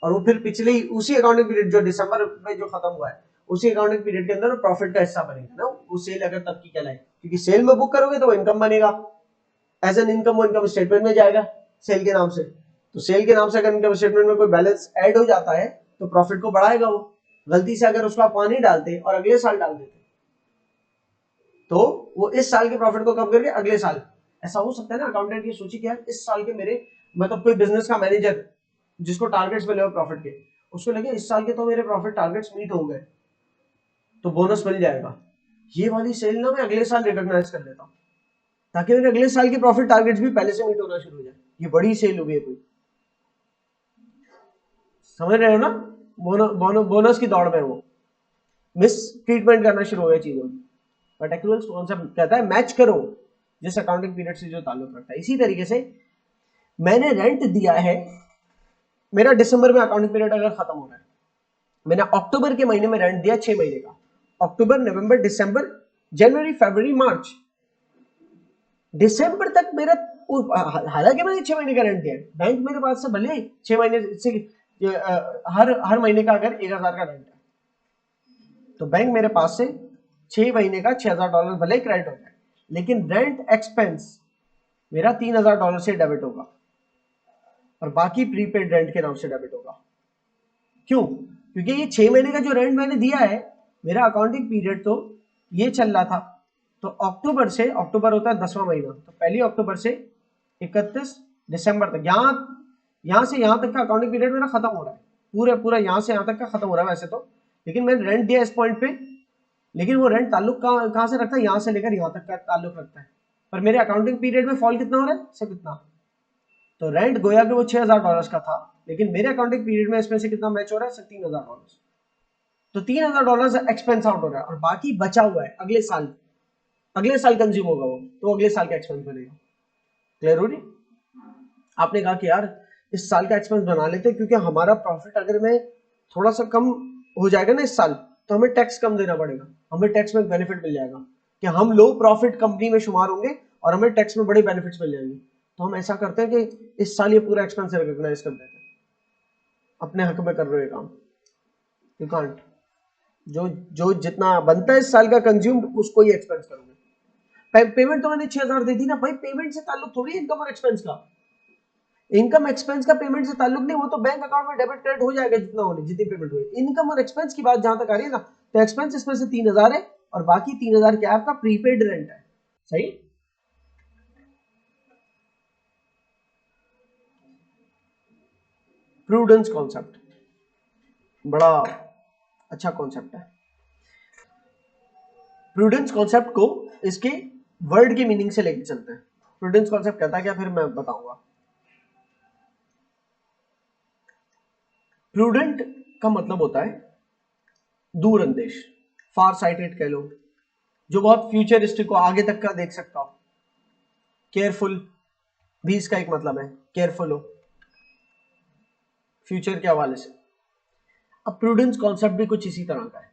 और वो फिर पिछले ही उसी अकाउंटिंग पीरियड जो दिसंबर में जो खत्म हुआ है उसी अकाउंटिंग पीरियड के अंदर प्रॉफिट का हिस्सा बनेगा ना, वो सेल अगर तब की कहलाए, क्योंकि सेल में बुक करोगे तो इनकम बनेगा, एज एन इनकम वो इनकम स्टेटमेंट में जाएगा सेल के नाम से। तो सेल के नाम से अगर इनकम स्टेटमेंट में कोई बैलेंस ऐड हो जाता है तो प्रॉफिट को बढ़ाएगा वो। गलती से अगर उसको आप वहां नहीं डालते और अगले साल डाल देते तो वो इस साल के प्रॉफिट को कम करके अगले साल, ऐसा हो सकता है ना अकाउंटेंट ये सोचे कि यार इस साल के मेरे, मतलब कोई बिजनेस का मैनेजर जिसको टारगेट्स मिले हो प्रॉफिट के, उसको लगे इस साल के तो मेरे प्रॉफिट टारगेट्स मीट हो गए तो बोनस मिल जाएगा, ये वाली सेल ना मैं अगले साल रिकॉग्नाइज कर लेता हूँ ताकि मेरे अगले साल के प्रॉफिट टारगेट्स भी पहले से मीट होना शुरू हो जाए। ये बड़ी सेल हुई है कोई, समझ रहे हो ना? बोनस की दौड़ में वो मिस ट्रीटमेंट करना शुरू हो गया चीजों में। बट एक्रूअल्स कॉन्सेप्ट कहता है मैच करो जिस अकाउंटिंग पीरियड से जो ताल्लुक रखता है। इसी तरीके से मैंने रेंट दिया है, मेरा दिसंबर में अकाउंटिंग पीरियड अगर खत्म हो रहा है, मैंने अक्टूबर के महीने में रेंट दिया 6 महीने का, अक्टूबर नवंबर दिसंबर जनवरी फरवरी मार्च, दिसंबर तक मेरा, हालांकि मैंने 6 महीने का रेंट दिया है, बैंक मेरे पास से भले 6 महीने से हर महीने का अगर 1000 का रेंट है तो बैंक मेरे पास से 6 महीने का $6000 भले क्रेडिट हो जाए, लेकिन रेंट एक्सपेंस मेरा $3000 से डेबिट होगा और बाकी प्रीपेड रेंट के नाम से डेबिट होगा। क्यों? क्योंकि ये 6 महीने का जो रेंट मैंने दिया है, मेरा अकाउंटिंग पीरियड तो ये चल रहा था, तो अक्टूबर से, अक्टूबर होता है 10वां महीना, तो पहली अक्टूबर से 31 दिसंबर तक, यहां से यहां तक का अकाउंटिंग पीरियड मेरा खत्म हो रहा है, पूरा यहां से यहां तक का खत्म हो रहा है वैसे तो, लेकिन मैंने रेंट दिया इस पॉइंट पे, लेकिन वो रेंट ताल्लुक कहां से रखता है, यहां से लेकर यहां तक का ताल्लुक रखता है, पर मेरे अकाउंटिंग पीरियड में फॉल कितना हो रहा है, सिर्फ इतना। तो रेंट गोया कि वो $6000 का था, लेकिन मेरे अकाउंटिंग पीरियड में इसमें से कितना मैच हो रहा है, सिर्फ $3000। तो $3000 एक्सपेंस आउट हो रहा है और बाकी बचा हुआ है अगले साल कंज्यूम होगा वो, तो अगले साल का एक्सपेंस बनेगा। क्लियर हो रही? आपने कहा कि यार इस साल का एक्सपेंस बना लेते क्योंकि हमारा प्रॉफिट अगर में थोड़ा सा कम हो जाएगा ना इस साल, तो हमें टैक्स कम देना पड़ेगा, हमें टैक्स में बेनिफिट मिल जाएगा कि हम लो प्रॉफिट कंपनी में शुमार होंगे और हमें टैक्स में बड़ी बेनिफिट्स मिल जाएंगे। तो हम ऐसा करते हैं कि इस साल ये पूरा एक्सपेंस रिकॉग्नाइज कर देते हैं, अपने हक में कर रहे हैं काम। यू कांट, जो जो जितना बनता है इस साल का कंज्यूम उसको ही एक्सपेंस करोगे। पेमेंट तो मैंने 6000 दे दी ना भाई, पेमेंट से ताल्लुक थोड़ी इनकम और एक्सपेंस का, इनकम एक्सपेंस का पेमेंट से ताल्लुक नहीं, वो तो बैंक अकाउंट में डेबिट क्रेडिट हो जाएगा जितना होने, जितनी पेमेंट हुई। इनकम और एक्सपेंस की बात जहां तक आ रही है ना, तो एक्सपेंस इसमें से 3000 है और बाकी 3000 क्या आपका प्रीपेड रेंट है। सही। प्रूडेंस कॉन्सेप्ट बड़ा अच्छा कॉन्सेप्ट है। प्रूडेंस कॉन्सेप्ट को इसके वर्ड की मीनिंग से लेके चलते हैं। प्रूडेंस कॉन्सेप्ट कहता है क्या, फिर मैं बताऊंगा। प्रूडेंट का मतलब होता है दूरंदेश, फार साइटेड कह लो, जो बहुत फ्यूचरिस्टिक को आगे तक का देख सकता हो। केयरफुल भी इसका एक मतलब है, केयरफुल हो फ्यूचर के हवाले से। अब प्रूडेंस कॉन्सेप्ट भी कुछ इसी तरह का है।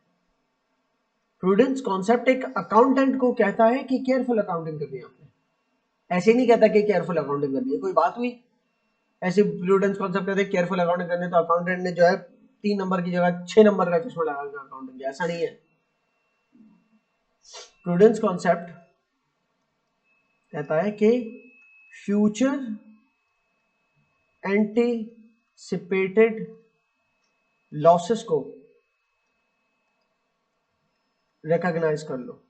प्रूडेंस कॉन्सेप्ट एक अकाउंटेंट को कहता है कि केयरफुल अकाउंटिंग करनी है आपने। ऐसे नहीं कहता कि केयरफुल अकाउंटिंग करनी है, कोई बात हुई ऐसे प्रूडेंस कॉन्सेप्ट कहते हैं केयरफुल अकाउंटिंग करनी है तो अकाउंटेंट ने जो है 3 नंबर की जगह 6 नंबर का चश्मा लगा के अकाउंटिंग किया, ऐसा नहीं है। प्रूडेंस कॉन्सेप्ट कहता है कि फ्यूचर एंटीसिपेटेड लॉसेस को रिकॉग्नाइज कर लो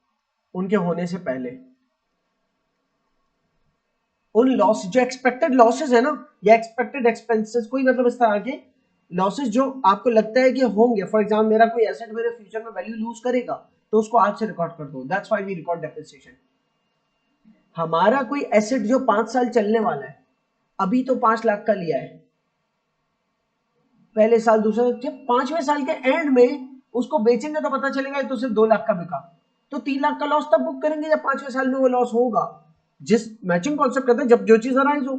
उनके होने से पहले। उन लॉस जो एक्सपेक्टेड लॉसेस है ना, या एक्सपेक्टेड एक्सपेंसेस, कोई मतलब इस तरह के लॉसेस जो आपको लगता है कि होंगे। फॉर एग्जाम्पल मेरा कोई एसेट मेरे फ्यूचर में वैल्यू लूज करेगा तो उसको आज से रिकॉर्ड कर दो। That's why we record depreciation. हमारा कोई एसेट जो 5 साल चलने वाला है, अभी तो 5 लाख का लिया है, पहले साल दूसरे साल, जब 5वें साल के एंड में उसको बेचेंगे तो पता चलेगा तो सिर्फ 2 लाख का बिका, तो 3 लाख का लॉस तब बुक करेंगे जब 5वें साल में वो लॉस होगा। जिस मैचिंग कॉन्सेप्ट कहते हैं जब जो चीज अराइज हो,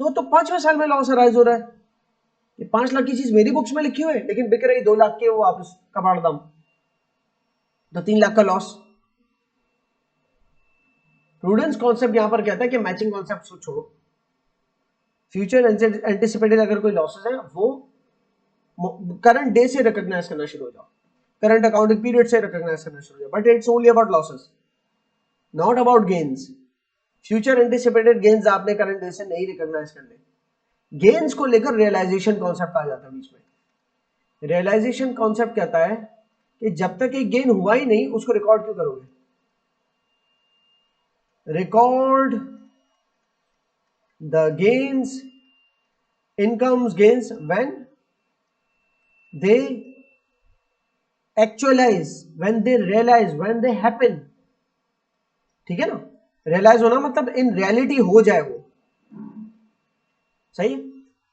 तो 5वें साल में लॉस अराइज हो रहा है। ये 5 लाख की चीज मेरी बुक्स में लिखी हुई है लेकिन बिक रही 2 लाख के, वो वापस कबाड़ दाम, तो 3 लाख का लॉस। प्रूडेंस कॉन्सेप्ट यहां पर कहता है कि मैचिंग कॉन्सेप्ट को छोड़ो, फ्यूचर एंटिसिपेटेड अगर कोई लॉसेस है वो करंट डे से रिकॉग्नाइज करना शुरू हो जाओ, करंट अकाउंटिंग पीरियड से रिकॉग्नाइज करना शुरू हो जाओ। But it's only about losses, not about gains. Future anticipated gains आपने करंट डे से नहीं रिकॉग्नाइज करने। गेन्स को लेकर रियलाइजेशन कॉन्सेप्ट आ जाता है बीच में। रियलाइजेशन कॉन्सेप्ट कहता है कि जब तक एक गेन हुआ ही नहीं उसको रिकॉर्ड क्यों करोगे। Record the gains, incomes gains when they actualise, when they realise, when they happen. ठीक है ना, रियलाइज होना मतलब इन रियलिटी हो जाए वो, सही है।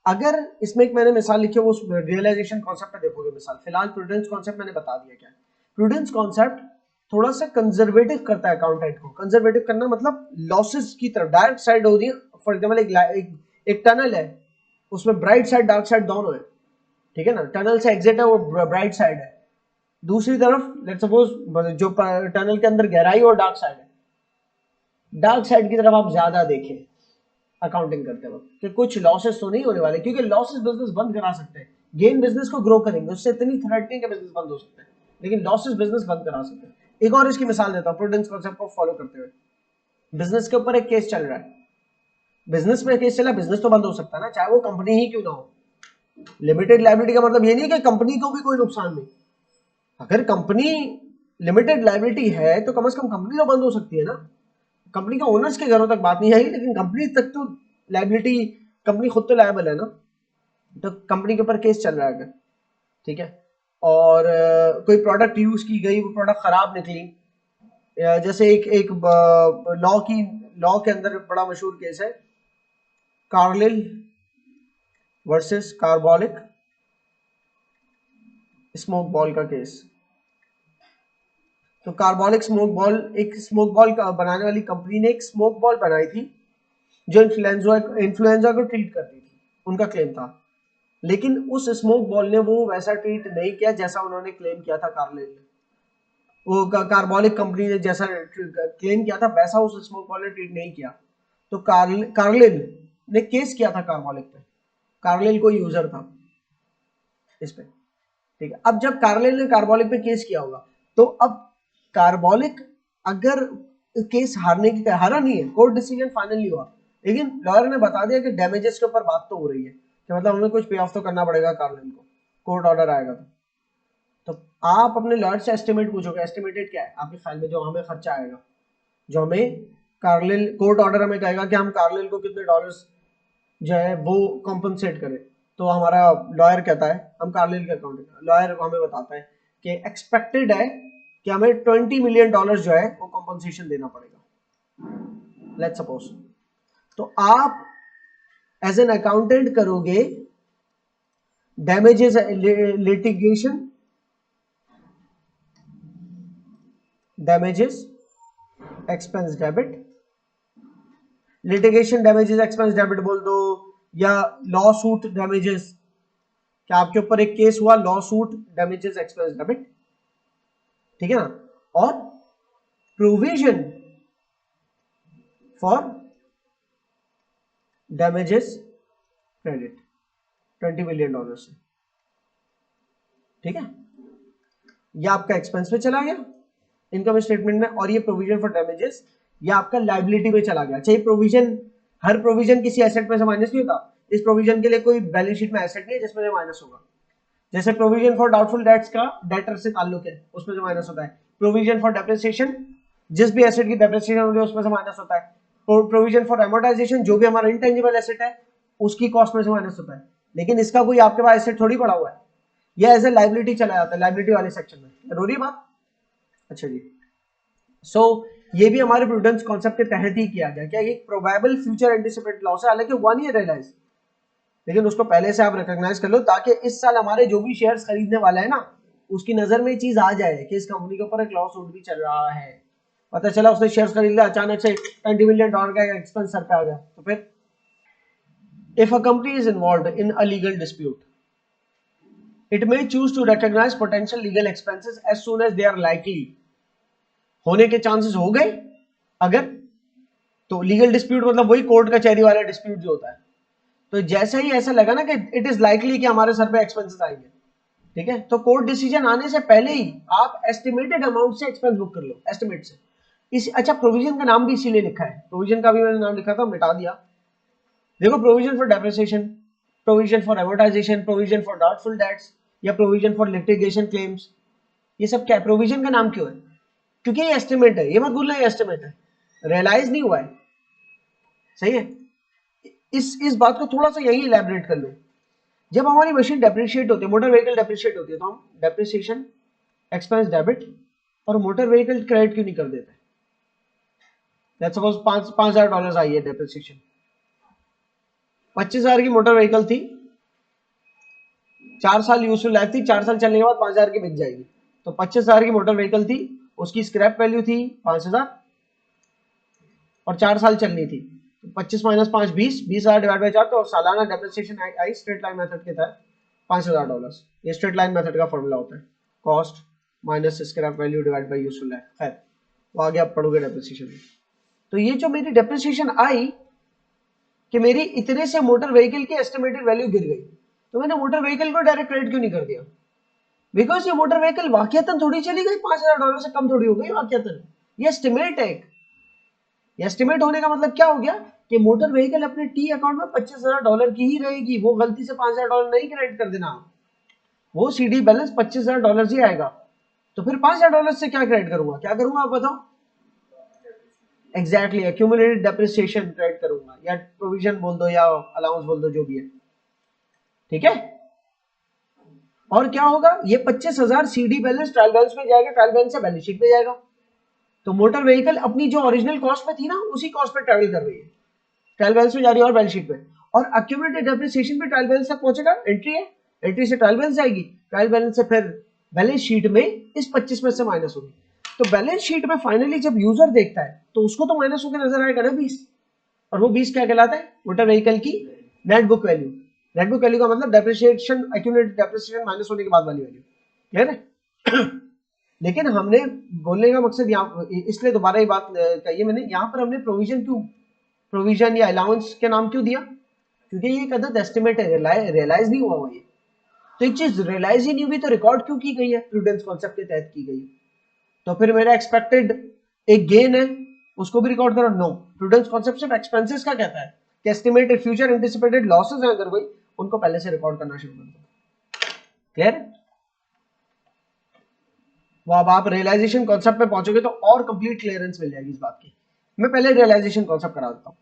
अगर इसमें एक मैंने मिसाल लिखी है, वो रियलाइजेशन कॉन्सेप्ट में देखोगे मिसाल। फिलहाल प्रूडेंस कॉन्सेप्ट मैंने बता दिया क्या है। प्रूडेंस कॉन्सेप्ट थोड़ा सा कंजर्वेटिव करता है अकाउंटेंट को। कंजर्वेटिव करना मतलब लॉसेस की तरफ डायरेक्ट साइड होती है। फॉर एग्जाम्पल एक टनल है, उसमें ब्राइट साइड डार्क साइड दोनों है, ठीक है ना। टनल से एग्जिट है वो ब्राइट साइड है, दूसरी तरफ लेट्स सपोज जो टनल के अंदर गहराई और डार्क साइड है, डार्क साइड की तरफ आप ज्यादा देखें अकाउंटिंग करते वक्त कि कुछ लॉसेस तो नहीं होने वाले, क्योंकि लॉसेस बिजनेस बंद करा सकते हैं। गेन बिजनेस को ग्रो करेंगे, उससे इतनी थ्रेटनिंग के बिजनेस बंद हो सकते हैं, लेकिन लॉसेस बिजनेस बंद करा सकते हैं। एक और इसकी मिसाल देता हूं प्रूडेंस कॉन्सेप्ट को फॉलो करते हुए। बिजनेस के ऊपर एक केस चल रहा है, बिजनेस में केस चला, बिजनेस तो बंद हो सकता है ना, चाहे वो कंपनी ही क्यों ना हो। लिमिटेड लायबिलिटी का मतलब ये नहीं कि कंपनी को भी कोई नुकसान नहीं। अगर कंपनी लिमिटेड लायबिलिटी है तो कम से कम कंपनी तो बंद हो सकती है ना। कंपनी के ओनर्स के घरों तक बात नहीं आई, लेकिन कंपनी तक तो लायबिलिटी, कंपनी खुद तो लायबल है ना। तो कंपनी के ऊपर केस चल रहा है अगर, ठीक है, और कोई प्रोडक्ट यूज की गई, वो प्रोडक्ट खराब निकली, जैसे एक लॉ के अंदर बड़ा मशहूर केस है Carlill versus carbolic smoke ball का केस। तो कार्बोलिक स्मोक बॉल, एक स्मोक बॉल बनाने वाली कंपनी ने एक स्मोक बॉल बनाई थी जो इन्फ्लुएंजा को ट्रीट करती थी, उनका क्लेम था। लेकिन उस स्मोक बॉल ने वो वैसा ट्रीट नहीं किया जैसा उन्होंने क्लेम किया था कार्लिल ने। वो कार्बोलिक कंपनी ने जैसा क्लेम किया था वैसा उस स्मोक बॉल ने ट्रीट नहीं किया। तो कार्लिल ने केस किया था कार्बोलिक पे, कार्लिल कोई यूजर था इस पे, ठीक है। अब जब कार्लिल ने कार्बोलिक पे केस किया होगा, तो अब कार्बोलिक अगर केस हारा नहीं है, कोर्ट डिसीजन फाइनली हुआ, लेकिन लॉयर ने बता दिया कि डैमेजेस के ऊपर बात तो हो रही है, कि मतलब हमें कुछ पे ऑफ तो करना पड़ेगा कार्लिल को, कोर्ट ऑर्डर आएगा तो आप अपने लॉयर से एस्टिमेट पूछोगे। एस्टिमेटेड क्या है आपकी फाइल में, जो हमें खर्चा आएगा, जो हमें कार्लिल कोर्ट ऑर्डर हमें कहेगा कि हम कार्लिल को कितने डॉलर्स जो है वो कॉम्पनसेट करें, तो हमारा लॉयर कहता है, हम कार्लिल के अकाउंट, लॉयर हमें बताता है कि एक्सपेक्टेड है कि हमें $20 मिलियन जो है वो कॉम्पनसेशन देना पड़ेगा, लेट्स सपोज। तो आप एज एन अकाउंटेंट करोगे damages litigation, damages expense debit, litigation damages expense debit बोल दो, या लॉ सूट डैमेजेस, क्या आपके ऊपर एक केस हुआ, law suit damages expense debit, ठीक है ना। और provision for damages credit $20 million से, ठीक है। ये आपका एक्सपेंस पे चला गया इनकम स्टेटमेंट में, और ये प्रोविजन फॉर डैमेजेस ये आपका लायबिलिटी पे चला गया। चाहिए प्रोविजन, हर प्रोविजन किसी एसेट में से माइनस नहीं होता, इस प्रोविजन के लिए कोई बैलेंस शीट में एसेट नहीं है जिसमें से माइनस होगा। जैसे प्रोविजन फॉर डाउटफुल डेट्स का डेटर से ताल्लुक है, उसमें से माइनस होता है। प्रोविजन फॉर डेप्रिसिएशन, जिस भी एसेट की डेप्रिसिएशन होगी उसमें से माइनस होता है। प्रोविजन फॉर एमोर्टाइजेशन, जो भी हमारा इंटेंजिबल एसेट है उसकी कॉस्ट में से माइनस होता है। लेकिन इसका कोई आपके पास एसेट थोड़ी पड़ा हुआ है, ये एज ए लाइबिलिटी चला जाता है लाइबिलिटी वाले सेक्शन में। जरूरी बात, अच्छा जी। ये भी हमारे प्रूडेंस कॉन्सेप्ट के तहत ही किया गया, क्या ये प्रोबेबल फ्यूचर एंटिसिपेटेड लॉस है, हालांकि 1 ईयर रियलाइज, लेकिन उसको पहले से आप रिकॉग्नाइज कर लो ताकि इस साल हमारे जो भी शेयर्स खरीदने वाला है ना उसकी नजर में ये चीज आ जाए कि इस कंपनी के ऊपर एक लॉस भी चल रहा है। पता चला उसने शेयर्स खरीद लिया, अचानक से $20 मिलियन का एक्सपेंस सर पे आ गया, तो फिर if a company is involved in a legal dispute it may choose to recognise potential legal expenses as soon as they are likely, होने के चांसेस हो गए अगर, तो लीगल डिस्प्यूट मतलब वही कोर्ट कचहरी वाला डिस्प्यूट जो होता है, तो जैसा ही ऐसा लगा ना कि इट इज लाइकली कि हमारे सर पे एक्सपेंसेस आएंगे, ठीक है, तो कोर्ट डिसीजन आने से पहले ही आप एस्टिमेटेड अमाउंट से एक्सपेंस बुक कर लो, एस्टिमेट से। इस अच्छा प्रोविजन का नाम भी इसीलिए लिखा है, प्रोविजन का भी मैंने नाम लिखा था मिटा दिया। देखो provision for depreciation, provision for amortisation, provision for doubtful debts या प्रोविजन फॉर लिटिगेशन क्लेम्स, ये सब क्या है, प्रोविजन का नाम क्यों है, क्योंकि ये एस्टिमेट है, ये मत भूलना ये एस्टिमेट है, रियलाइज नहीं हुआ है, सही है। इस बात को थोड़ा सा यही इलैबोरेट कर लो। जब हमारी मशीन डेप्रिशिएट होती है, मोटर व्हीकल डेप्रिशिएट होती है, तो हम डेप्रिसिएशन एक्सपेंस डेबिट और मोटर व्हीकल क्रेडिट क्यों नहीं कर देते। लेट्स सपोज $5,000 आई है डेप्रिसिएशन, 25,000 की मोटर व्हीकल थी, 4 साल यूजफुल लाइफ थी, 4 साल चलने के बाद 5,000 की बिक जाएगी, तो 25,000 की मोटर व्हीकल थी, उसकी स्क्रैप वैल्यू थी 5,000 और 4 साल चलनी थी, 25 माइनस 5 20,000 डिवाइड बाई 4, तो सालाना डेप्रिसिएशन आई स्ट्रेट लाइन मेथड के तहत $5,000। ये स्ट्रेट लाइन मेथड का फॉर्मूला होता है, cost minus scrap value divide by useful life. खैर वो आगे आप पढ़ोगे डेप्रिसिएशन में। तो ये जो मेरी डेप्रिसिएशन आई कि मेरी इतने से मोटर व्हीकल की एस्टिमेटेड वैल्यू गिर गई, तो मैंने मोटर व्हीकल को डायरेक्ट क्रेडिट क्यों नहीं कर दिया, बिकॉज ये मोटर व्हीकल वाकयातन थोड़ी चली गई, $5,000 से कम थोड़ी हो गई वाकयातन, ये एस्टिमेट है। एस्टिमेट होने का मतलब क्या हो गया कि मोटर व्हीकल अपने टी अकाउंट में $25,000 की ही रहेगी, वो गलती से $5,000 नहीं क्रेडिट कर देना, वो सीडी बैलेंस $25,000 ही आएगा। तो फिर $5,000 से क्या क्रेडिट करूंगा, क्या करूंगा आप बताओ, एग्जैक्टली एक्यूमुलेटेड डेप्रिसिएशन क्रेडिट करूंगा, या प्रोविजन बोल दो या अलाउंस बोल दो, जो भी है, ठीक है। और क्या होगा, ये 25,000 सीडी बैलेंस ट्रायल बैलेंस में जाएगा, ट्रायल बैलेंस से बैलेंस शीट पे जाएगा, तो मोटर व्हीकल अपनी जो ओरिजिनल कॉस्ट पे थी ना उसी कॉस्ट पे ट्रैवल कर रही है, ट्रायल बैलेंस में जा रही है और बैलेंस शीट पे, और एक्यूमुलेटेड डेप्रिसिएशन पे ट्रायल बैलेंस तक पहुंचेगा, एंट्री है, एंट्री से ट्रायल बैलेंस आएगी, ट्रायल बैलेंस से फिर बैलेंस शीट में इस 25 में से माइनस होगी, तो बैलेंस शीट में फाइनली जब यूजर देखता है तो उसको तो माइनस होकर नजर आएगा ना 20, और वो 20 क्या कहलाता है, मोटर व्हीकल की net book value. Net book value का मतलब डेप्रिसिएशन एक्यूमुलेटेड डेप्रिसिएशन माइनस होने के बाद वाली वैल्यू, क्लियर है। लेकिन हमने बोलने का मकसद यहाँ इसलिए दोबारा ये बात कही मैंने, यहाँ पर हमने प्रोविजन क्यों, प्रोविजन या अलाउंस के नाम क्यों दिया, क्योंकि ये एक अदद एस्टिमेट है, रियलाइज नहीं हुआ ये, तो एक चीज रियलाइज ही नहीं हुई तो रिकॉर्ड क्यों की गई है, प्रूडेंस कॉन्सेप्ट के तहत की गई है, तो फिर मेरा एक्सपेक्टेड एक गेन है उसको भी रिकॉर्ड करो, नो, प्रूडेंस कॉन्सेप्ट सिर्फ एक्सपेंसेस का कहता है कि एस्टिमेटेड फ्यूचर एंटिसिपेटेड लॉसेस हैं अगर कोई, उनको पहले से रिकॉर्ड करना शुरू कर दो, क्लियर। वो अब आप रियलाइजेशन कॉन्सेप्ट पे पहुंचोगे तो और कंप्लीट क्लियरेंस मिल जाएगी इस बात की मैं पहले रियलाइजेशन कॉन्सेप्ट करा देता हूँ।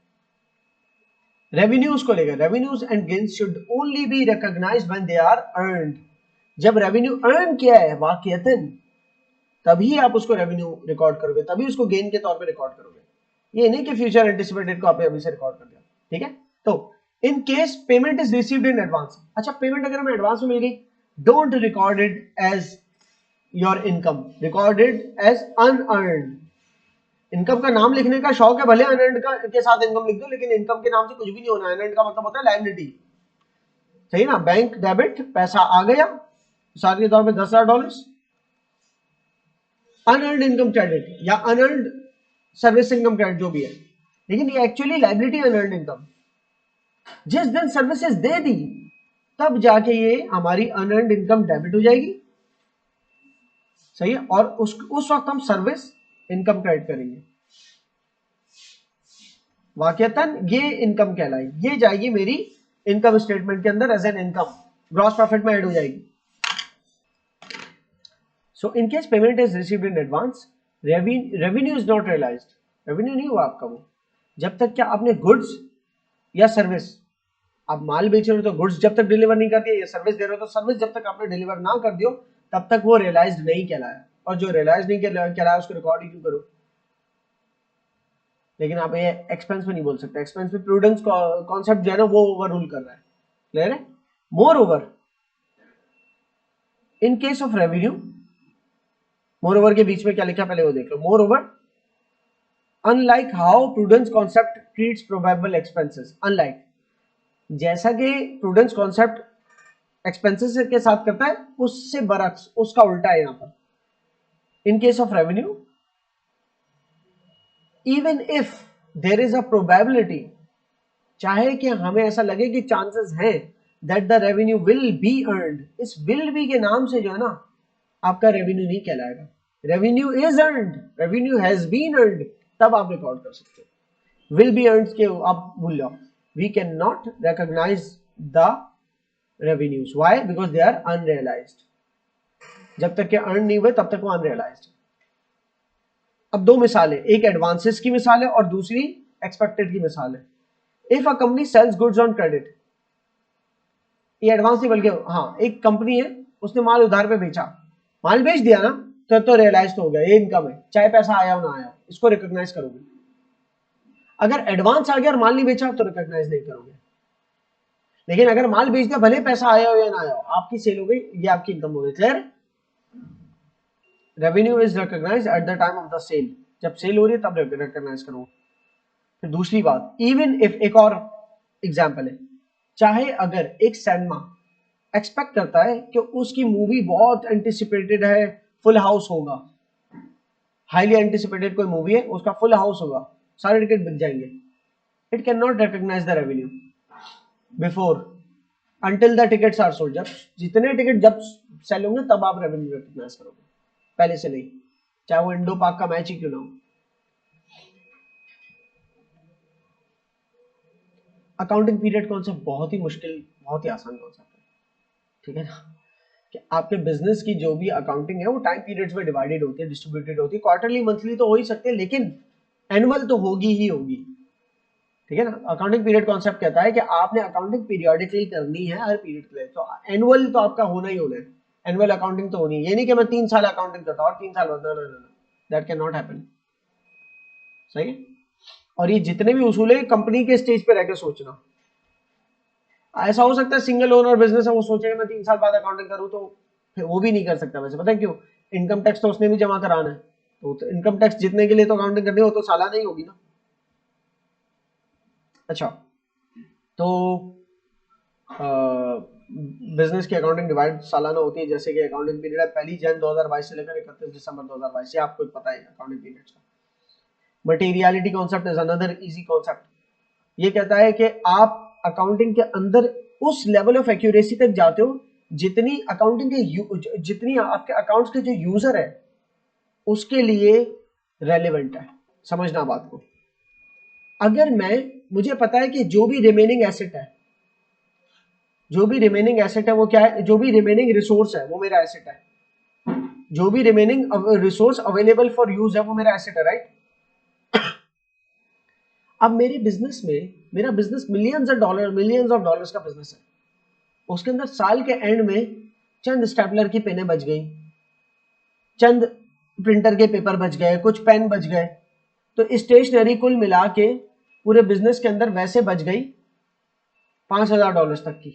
रेवेन्यूज को लेकर, revenues and gains should only be recognised when they are earned. जब रेवेन्यू अर्न किया है वाकईतन, तभी आप उसको रेवेन्यू रिकॉर्ड करोगे, तभी उसको गेन के तौर पे रिकॉर्ड करोगे। ये नहीं कि फ्यूचर एंटिसिपेटेड को आपने अभी से रिकॉर्ड कर दिया, ठीक है। तो in case payment is received in advance, अच्छा पेमेंट अगर हमें एडवांस में मिल गई, don't record it as your income, record it as unearned. Income का नाम लिखने का शौक है, भले अनअर्न्ड का के साथ इनकम लिख दो, लेकिन इनकम के नाम से कुछ भी नहीं होना। अनअर्न्ड का मतलब होता है लायबिलिटी, सही ना। बैंक डेबिट, पैसा आ गया साल के तौर पे $10,000, अनअर्न्ड इनकम क्रेडिट या अनअर्न्ड सर्विस इनकम क्रेडिट जो भी है, लेकिन ये एक्चुअली लायबिलिटी अनअर्न्ड इनकम। जिस दिन सर्विसेज दे दी तब जाके ये हमारी अनअर्न्ड इनकम डेबिट हो जाएगी, सही है, और उस वक्त हम सर्विस इनकम क्रेडिट करेंगे। वाकईतन ये इनकम कहलाएगी, ये जाएगी मेरी इनकम स्टेटमेंट के अंदर as an income, gross profit में ऐड हो जाएगी। So in case payment is received in advance, revenue is not realised, revenue नहीं हुआ आपका वो, जब तक क्या आपने गुड्स या सर्विस, आप माल बेच रहे हो तो गुड्स जब तक डिलीवर नहीं कर दिया, या सर्विस दे रहे हो तो सर्विस जब तक आपने डिलीवर ना कर दियो तब तक वो रियलाइज्ड नहीं कहलाया। और जो रियलाइज नहीं कहलाया उसको रिकॉर्ड ही क्यों करो। लेकिन आप ये एक्सपेंस में नहीं बोल सकते, एक्सपेंस में प्रूडेंस कॉन्सेप्ट जो है ना वो ओवर रूल कर रहा है, क्लियर है। Moreover in case of revenue, moreover के बीच में क्या लिखा पहले वो देख लो। Moreover, unlike how prudence concept treats probable expenses, unlike जैसा कि प्रूडेंस कॉन्सेप्ट एक्सपेंसेस के साथ करता है उससे बरक्स, उसका उल्टा है यहाँ पर। इन case of revenue, even if there is a probability, चाहे कि हमें ऐसा लगे कि चांसेस हैं that the revenue will be earned, इस विल बी के नाम से जो है ना आपका रेवेन्यू नहीं कहलाएगा। Revenue is earned, revenue has been earned, तब आप रिकॉर्ड कर सकते हो। विल बी अर्न्ड के आप भूल जाओ, we can not recognise the revenues, why, because they are unrealised. जब तक के अर्न नहीं हुए तब तक वो अनरियलाइज्ड। अब दो मिसाल है, एक एडवांसेस की मिसाल है और दूसरी एक्सपेक्टेड की मिसाल है। If a company sells goods on credit, ये एडवांस नहीं बल्कि हाँ, एक कंपनी है उसने माल उधार पे बेचा, माल बेच दिया ना तो रियलाइज तो हो गया, ये इनकम है, चाहे पैसा आया हो ना आया, इसको रिकॉग्नाइज करोगे। अगर एडवांस आ गया और माल नहीं बेचा तो रिकॉग्नाइज नहीं करोगे। लेकिन अगर माल बेच दिया, भले पैसा आया हो या ना आया हो, आपकी सेल हो गई, ये आपकी इनकम हो गई, clear. Revenue is recognised at the time of the sale, जब सेल हो रही है तब रिकॉग्नाइज करो। फिर दूसरी बात, इवन इफ, एक और एग्जांपल है, चाहे अगर एक सिनेमा एक्सपेक्ट करता है कि उसकी मूवी बहुत एंटिसिपेटेड है, फुल हाउस होगा, हाईली एंटिसिपेटेड कोई मूवी है, उसका फुल हाउस होगा, सारे टिकट बिक जाएंगे, it can not recognise the revenue before until the tickets are sold. जब जितने टिकट जब सेल होंगे तब आप रेवेन्यू रिकॉग्नाइज करोगे, पहले से नहीं, चाहे वो इंडो पाक का मैच ही क्यों ना हो। अकाउंटिंग पीरियड कॉन्सेप्ट बहुत ही मुश्किल, बहुत ही आसान कॉन्सेप्ट है, ठीक है ना। कि आपके बिजनेस की जो भी अकाउंटिंग है वो टाइम पीरियड्स में डिवाइडेड होती है, डिस्ट्रीब्यूटेड होती है, क्वार्टरली मंथली तो हो ही सकते हैं, लेकिन एनुअल तो होगी ही होगी, ठीक है ना। अकाउंटिंग पीरियड कॉन्सेप्ट कहता है कि आपने अकाउंटिंग पीरियडिकली करनी है हर पीरियड के लिए, तो एनुअल तो आपका होना ही होना है, एनुअल अकाउंटिंग तो होनी है। ये नहीं कि मैं 3 साल अकाउंटिंग करता और 3 साल बाद, ना, दैट कैन नॉट हैपन, सही है। और ये जितने भी उसूल है कंपनी के स्टेज पे रहकर सोचना। ऐसा हो सकता है सिंगल ओनर बिजनेस है, वो सोचेगा मैं 3 साल बाद अकाउंटिंग करूं, तो फिर वो भी नहीं कर सकता। वैसे पता है क्यों, इनकम टैक्स तो उसने भी जमा कराना है, तो इनकम टैक्स जितने के लिए तो अकाउंटिंग करनी हो तो सालाना ही होगी ना। अच्छा, तो बिजनेस की अकाउंटिंग डिवाइड सालाना होती है, जैसे कि अकाउंटिंग पीरियड है 1 जनवरी 2022 से लेकर 31 दिसंबर 2022, ये आपको पता है अकाउंटिंग पीरियड का। Materiality concept is another easy concept. ये कहता है कि आप अकाउंटिंग के अंदर उस लेवल ऑफ एक्यूरेसी तक जाते हो जितनी अकाउंटिंग के जितनी आपके अकाउंट्स के जो यूजर है उसके लिए रेलेवेंट है। समझना बात को, अगर मुझे पता है कि जो भी रिमेनिंग एसेट है, जो भी रिमेनिंग एसेट है वो क्या है, जो भी रिमेनिंग रिसोर्स है वो मेरा एसेट है, जो भी remaining resource available for use है वो मेरा एसेट है, राइट। अब मेरे बिजनेस में, मेरा बिजनेस मिलियंस ऑफ डॉलर्स का बिजनेस है, उसके अंदर साल के एंड में चंद स्टेपलर की पेनें बच गई, चंद प्रिंटर के पेपर बच गए, कुछ पेन बच गए, तो स्टेशनरी कुल मिला के पूरे बिजनेस के अंदर वैसे बच गई $5,000 तक की।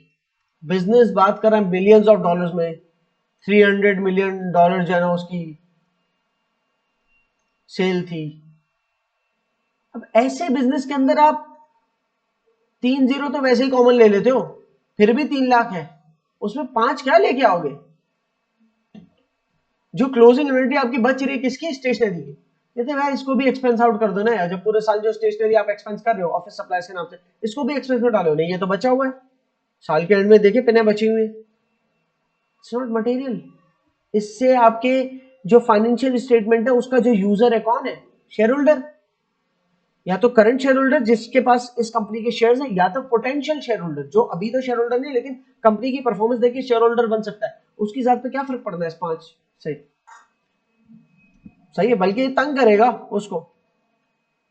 बिजनेस बात कर रहे हैं बिलियंस ऑफ डॉलर्स में, $300 मिलियन जो है ना उसकी सेल थी। अब ऐसे बिजनेस के अंदर आप 3 जीरो तो वैसे ही कॉमन ले लेते हो, फिर भी 3 लाख है, उसमें 5 क्या लेके आओगे? जो क्लोजिंग इन्वेंटरी आपकी बच रही है किसकी? स्टेशनरी की। कहते भाई इसको भी एक्सपेंस आउट कर दो ना यार, जब पूरे साल जो स्टेशनरी आप एक्सपेंस कर रहे हो ऑफिस सप्लाईज के नाम से, इसको भी एक्सपेंस में डालो। नहीं, ये तो बचा हुआ है, साल के एंड में देखे पेने बची हुई है, इट्स नॉट मटेरियल। इससे आपके जो फाइनेंशियल स्टेटमेंट है उसका जो यूजर है कौन है? शेयर होल्डर, या तो करंट शेयर होल्डर जिसके पास इस कंपनी के शेयर्स हैं, या तो पोटेंशियल शेयर होल्डर जो अभी तो शेयर होल्डर नहीं लेकिन कंपनी की परफॉर्मेंस देखिए शेयर होल्डर बन सकता है। उसकी जात पे क्या फर्क पड़ना है इस 5 से? सही है, बल्कि तंग करेगा उसको,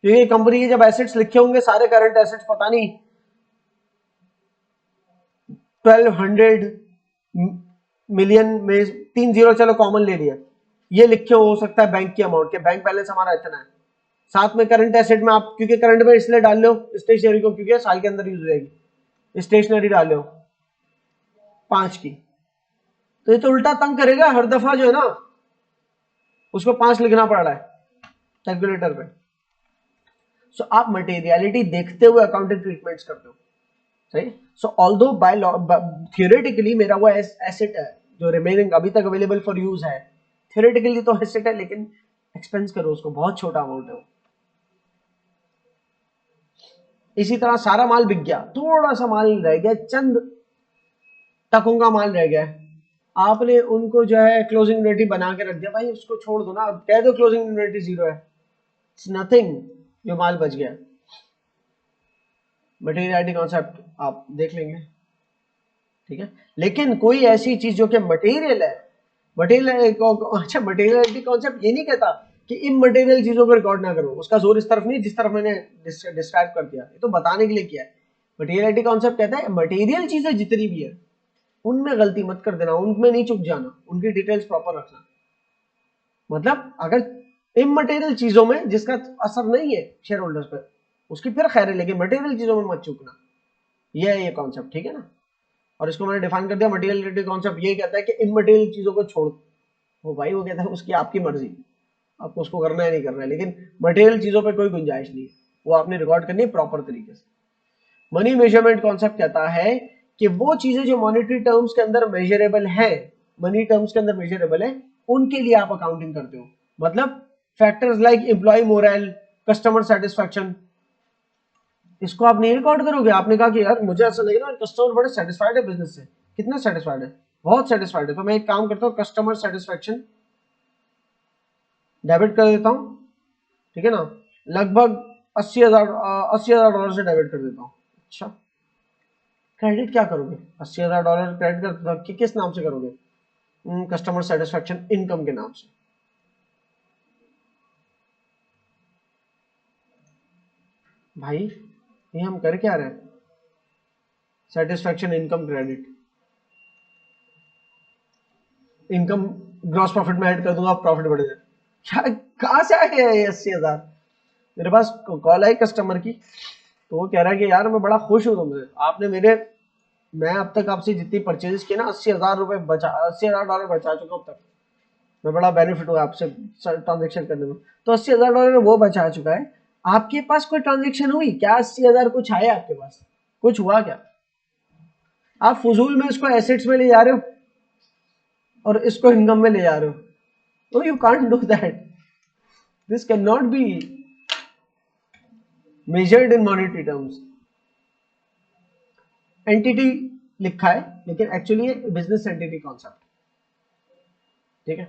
क्योंकि कंपनी के जब एसेट्स लिखे होंगे सारे करंट एसेट्स, पता नहीं 1200 मिलियन में 3 जीरो चलो कॉमन ले लिया, ये लिखे हो सकता है बैंक की अमाउंट के, बैंक बैलेंस हमारा इतना है, साथ में करंट एसेट में आप, क्योंकि करंट में इसलिए डाल लो स्टेशनरी को क्योंकि साल के अंदर यूज हो जाएगी, स्टेशनरी डाल लो 5 की, तो ये तो उल्टा तंग करेगा हर दफा जो है ना, उसको 5 लिखना पड़ रहा है कैलकुलेटर पे। सो आप मटेरियलिटी देखते हुए अकाउंटिंग ट्रीटमेंट्स करते हो, सही। सो ऑल्दो बाय थियोरेटिकली मेरा वो एसेट है जो रिमेनिंग अभी तक अवेलेबल फॉर यूज है, थियोरेटिकली तो एसेट है, लेकिन एक्सपेंस करो उसको, बहुत छोटा अमाउंट है वो। इसी तरह सारा माल बिक गया, थोड़ा सा माल रह गया, चंद टकों का माल रह गया, आपने उनको जो है क्लोजिंग इन्वेंटरी बना के रख दिया, भाई उसको छोड़ दो ना, कह दो क्लोजिंग इन्वेंटरी 0 है, इट्स नथिंग, जो माल बच गया। मटेरियलिटी कॉन्सेप्ट आप देख लेंगे, ठीक है। लेकिन कोई ऐसी चीज जो कि मटेरियल है, मटेरियल, अच्छा मटेरियलिटी कॉन्सेप्ट ये नहीं कहता कि इमटेरियल चीजों को रिकॉर्ड ना करो, उसका जोर इस तरफ नहीं जिस तरफ मैंने डिस्क्राइब कर दिया, ये तो बताने के लिए किया है। मटेरियलिटी कॉन्सेप्ट कहता है मटेरियल चीजें जितनी भी है उनमें गलती मत कर देना, उनमें नहीं चुक जाना, उनकी डिटेल्स प्रॉपर रखना। मतलब अगर इमटेरियल चीजों में जिसका असर नहीं है शेयर होल्डर्स पर, उसकी फिर खैर है, लेकिन मटेरियल चीजों में मत चूकना, यह है ये कॉन्सेप्ट, ठीक है ना। और इसको मैंने डिफाइन कर दिया, मटेरियलिटी कॉन्सेप्ट ये कहता है कि इमटेरियल चीजों को छोड़ वो, भाई वो कहता है उसकी आपकी मर्जी, आपको उसको करना है नहीं करना है, लेकिन मटेरियल चीजों पे कोई गुंजाइश नहीं है, वो आपने रिकॉर्ड करनी है प्रॉपर तरीके से। मनी मेजरमेंट कॉन्सेप्ट कहता है कि वो चीजें जो मॉनेटरी टर्म्स के अंदर मेजरेबल है, मनी टर्म्स के अंदर मेजरेबल है, उनके लिए आप अकाउंटिंग करते हो। मतलब factors like employee morale, customer satisfaction, इसको आप नहीं रिकॉर्ड करोगे। आपने कहा कि यार मुझे ऐसा लग रहा है कस्टमर बड़े सेटिस्फाइड है बिजनेस से, कितना सेटिस्फाइड है? बहुत सेटिस्फाइड है, तो मैं एक काम करता हूँ कस्टमर सेटिस्फैक्शन डेबिट कर देता हूँ, ठीक है ना, लगभग $80,000 से डेबिट कर देता हूँ। अच्छा, क्रेडिट क्या करोगे? $80,000 क्रेडिट कर देता हूँ, कि किस नाम से करोगे? कस्टमर सेटिस्फैक्शन इनकम के नाम से। भाई ये हम कर क्या रहे हैं? Satisfaction income credit, income gross profit में ऐड कर दूंगा, प्रॉफिट बढ़ जाए। क्या, कहाँ से आ गया ये 80,000? मेरे पास कॉल आई कस्टमर की, तो वो कह रहा है कि यार मैं बड़ा खुश हूँ तुमसे, आपने मेरे, मैं अब तक आपसे जितनी परचेज की ना $80,000 बचा, $80,000 बचा चुका हूँ अब तक, मैं बड़ा बेनिफिट हुआ आपसे ट्रांजेक्शन करने में। तो $80,000 वो बचा चुका है, आपके पास कोई ट्रांजेक्शन हुई क्या? 80,000 कुछ आया आपके पास? कुछ हुआ क्या? आप फजूल में इसको एसेट्स में ले जा रहे हो और इसको इनकम में ले जा रहे हो, तो you can't do that, this can not be measured in monetary terms. Entity लिखा है लेकिन एक्चुअली बिजनेस एंटिटी कॉन्सेप्ट, ठीक है।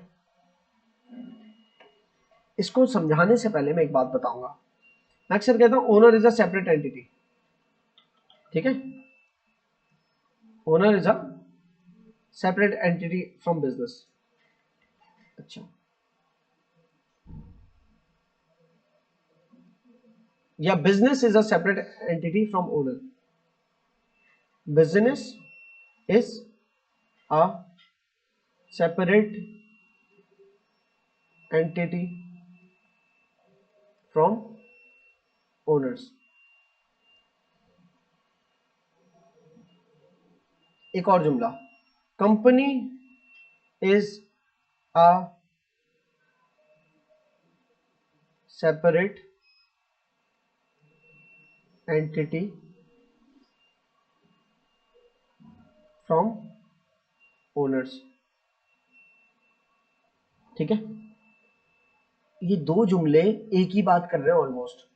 इसको समझाने से पहले मैं एक बात बताऊंगा, मैं अक्सर कहता हूं owner is a separate entity, ठीक है, owner is a separate entity from business. अच्छा, या business is a separate entity from owner, business is a separate entity from owners. एक और जुमला, company is a separate entity from owners. ठीक है, ये दो जुमले एक ही बात कर रहे हैं ऑलमोस्ट,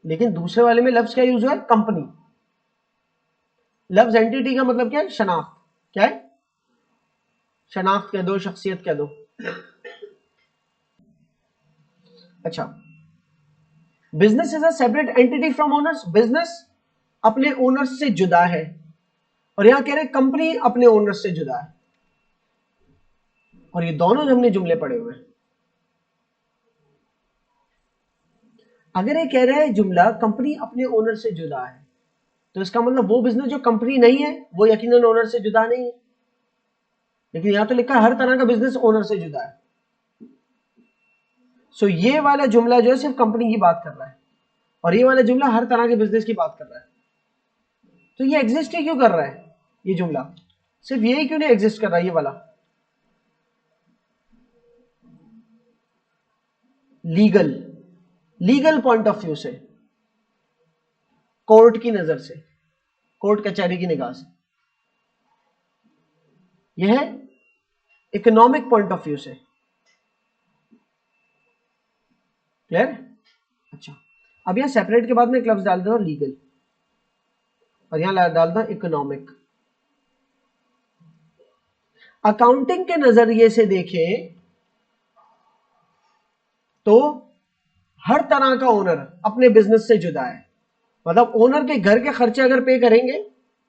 लेकिन दूसरे वाले में लफ्ज क्या यूज हुआ है, कंपनी। लफ्ज एंटिटी का मतलब क्या है, शनाख्त। क्या है, शनाख्त कह दो, शख्सियत कह दो। अच्छा, business is a separate entity from owners, business अपने ओनर्स से जुदा है, और यहां कह रहे हैं कंपनी अपने ओनर्स से जुदा है, और ये दोनों हमने जुमले पढ़े हुए हैं। अगर ये कह रहे हैं जुमला कंपनी अपने ओनर से जुदा है, तो इसका मतलब वो बिजनेस जो कंपनी नहीं है वो यकीनन ओनर से जुदा नहीं है, लेकिन यहां तो लिखा है हर तरह का बिजनेस ओनर से जुदा है। सो ये वाला जुमला जो है सिर्फ कंपनी की बात कर रहा है, और ये वाला जुमला हर तरह के बिजनेस की बात कर रहा है। तो ये एग्जिस्ट ही क्यों कर रहा है, ये जुमला सिर्फ यही क्यों नहीं एग्जिस्ट कर रहा है, ये वाला। Legal, legal point of view से, कोर्ट की नजर से, कोर्ट कचहरी की निगाह से, यह है इकोनॉमिक पॉइंट ऑफ व्यू से। क्लियर। अच्छा, अब यहां सेपरेट के बाद में एक लफ्ज डाल दो लीगल, और यहां डाल दो इकोनॉमिक। अकाउंटिंग के नजरिए से देखें तो हर तरह का ओनर अपने बिजनेस से जुदा है, मतलब ओनर के घर के खर्चे अगर पे करेंगे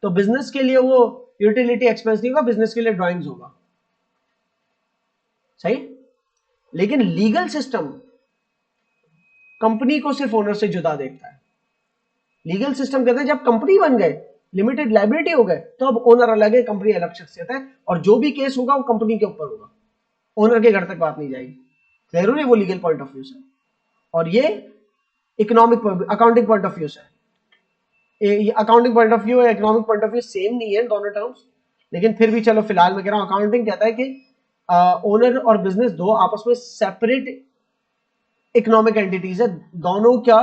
तो बिजनेस के लिए वो यूटिलिटी एक्सपेंस नहीं होगा, बिजनेस के लिए ड्राइंग्स होगा। सही। लेकिन लीगल सिस्टम कंपनी को सिर्फ ओनर से जुदा देखता है। लीगल सिस्टम कहते हैं जब कंपनी बन गए, लिमिटेड लायबिलिटी हो गए, तो अब ओनर अलग है, कंपनी अलग शख्सियत है, और जो भी केस होगा वो कंपनी के ऊपर होगा, ओनर के घर तक बात नहीं जाएगी। जरूरी वो लीगल पॉइंट ऑफ व्यू से, और ये economic accounting point of view से। अकाउंटिंग पॉइंट ऑफ व्यू और economic point of view same नहीं है दोनों टर्म्स, लेकिन फिर भी चलो फिलहाल मैं कह रहा हूं अकाउंटिंग कहता है कि ओनर और बिजनेस दो आपस में सेपरेट इकोनॉमिक एंटिटीज है, दोनों का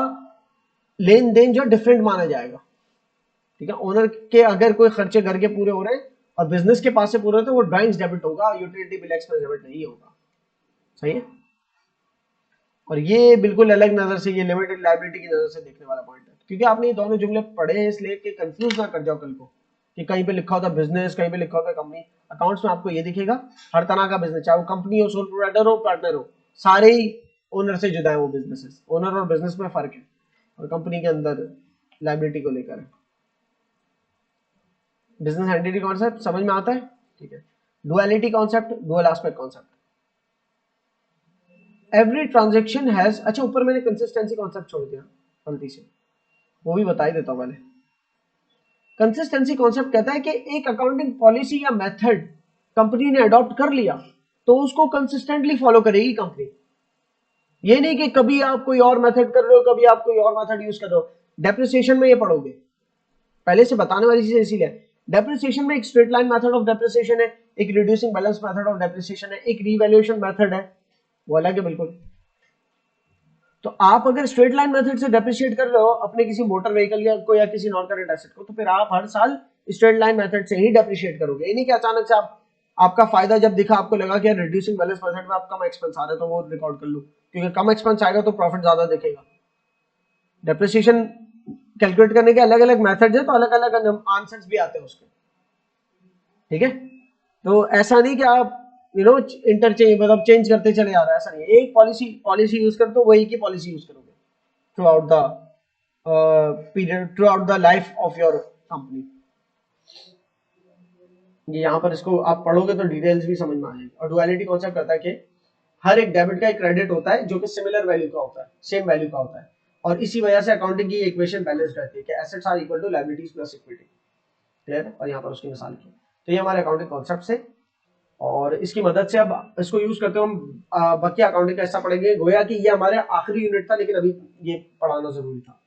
लेन देन जो डिफरेंट माना जाएगा। ठीक है, ओनर के अगर कोई खर्चे घर के पूरे हो रहे हैं और बिजनेस के पास से पूरे होते हैं, वो ड्राइंग्स डेबिट होगा, यूटिलिटी बिल एक्सपेंस डेबिट नहीं होगा। सही है। और ये बिल्कुल अलग नजर से, ये लिमिटेड लायबिलिटी की नजर से देखने वाला पॉइंट है, क्योंकि आपने ये दोनों जुमले पढ़े हैं, इसलिए कि कंफ्यूज ना कर जाओ कल को कि कहीं पे लिखा होता बिजनेस, कहीं पे लिखा होता कंपनी। अकाउंट्स में आपको ये दिखेगा हर तरह का बिजनेस, चाहे वो कंपनी हो, सोल प्रोप्राइटर हो, पार्टनर हो, सारे ही ओनर से जुदा है वो बिजनेसेस। ओनर और बिजनेस में फर्क है, और कंपनी के अंदर लायबिलिटी को लेकर है। बिजनेस एंटिटी कॉन्सेप्ट समझ में आता है। ठीक है, duality concept, dual aspect concept, every transaction has. अच्छा, ऊपर मैंने कंसिस्टेंसी कॉन्सेप्ट छोड़ दिया गलती से, वो भी बता ही देता हूं पहले। कंसिस्टेंसी कॉन्सेप्ट कहता है कि एक अकाउंटिंग पॉलिसी या मेथड कंपनी ने अडॉप्ट कर लिया तो उसको कंसिस्टेंटली फॉलो करेगी कंपनी। ये नहीं कि कभी आप कोई और मेथड कर रहे हो, कभी आप कोई और मेथड यूज कर रहे हो। डेप्रिसिएशन में ये पढ़ोगे, पहले से बताने वाली चीज इसीलिए। डेप्रिसिएशन में एक straight line method of depreciation है, एक reducing balance method of depreciation है, एक रीवैल्यूएशन मेथड है, वो अलग है बिल्कुल। तो आप अगर स्ट्रेट लाइन मेथड से डेप्रिशिएट कर रहे हो अपने किसी मोटर व्हीकल या को या किसी नॉन करंट एसेट को, तो फिर आप हर साल स्ट्रेट लाइन मेथड से ही डेप्रिशिएट करोगे। ये नहीं कि अचानक से आप, आपका फायदा जब दिखा, आपको लगा कि रिड्यूसिंग बैलेंस मेथड में आप कम एक्सपेंस आ रहे हैं तो वो रिकॉर्ड कर लो, क्योंकि कम एक्सपेंस आएगा तो प्रॉफिट ज्यादा दिखेगा। डेप्रिसिएशन कैलकुलेट करने के अलग अलग मेथड्स हैं, तो अलग अलग आंसर्स भी आते हैं उसके। ठीक है, तो ऐसा नहीं कि आप इंटरचेंज मतलब चेंज करते चले जा रहे हैं, ऐसा नहीं है। एक पॉलिसी यूज करते हो, वो एक ही पॉलिसी यूज करोगे through out the period, through out the life of your company. ये यहाँ पर इसको आप पढ़ोगे तो डिटेल्स भी समझ में आ जाएगी। और डुअलिटी कॉन्सेप्ट कहता है कि हर एक डेबिट का एक क्रेडिट होता है जो कि सिमिलर वैल्यू का होता है, सेम वैल्यू का होता है, और इसी वजह से अकाउंटिंग की इक्वेशन बैलेंस्ड रहती है कि assets are equal to liabilities plus equity. Clear है? और यहाँ पर उसकी मिसाल की, तो ये हमारे अकाउंटिंग कॉन्सेप्ट है, और इसकी मदद से अब इसको यूज करते हुए हम बकिया अकाउंटिंग का हिस्सा पढ़ेंगे। गोया कि ये हमारे आखिरी यूनिट था, लेकिन अभी ये पढ़ाना जरूरी था।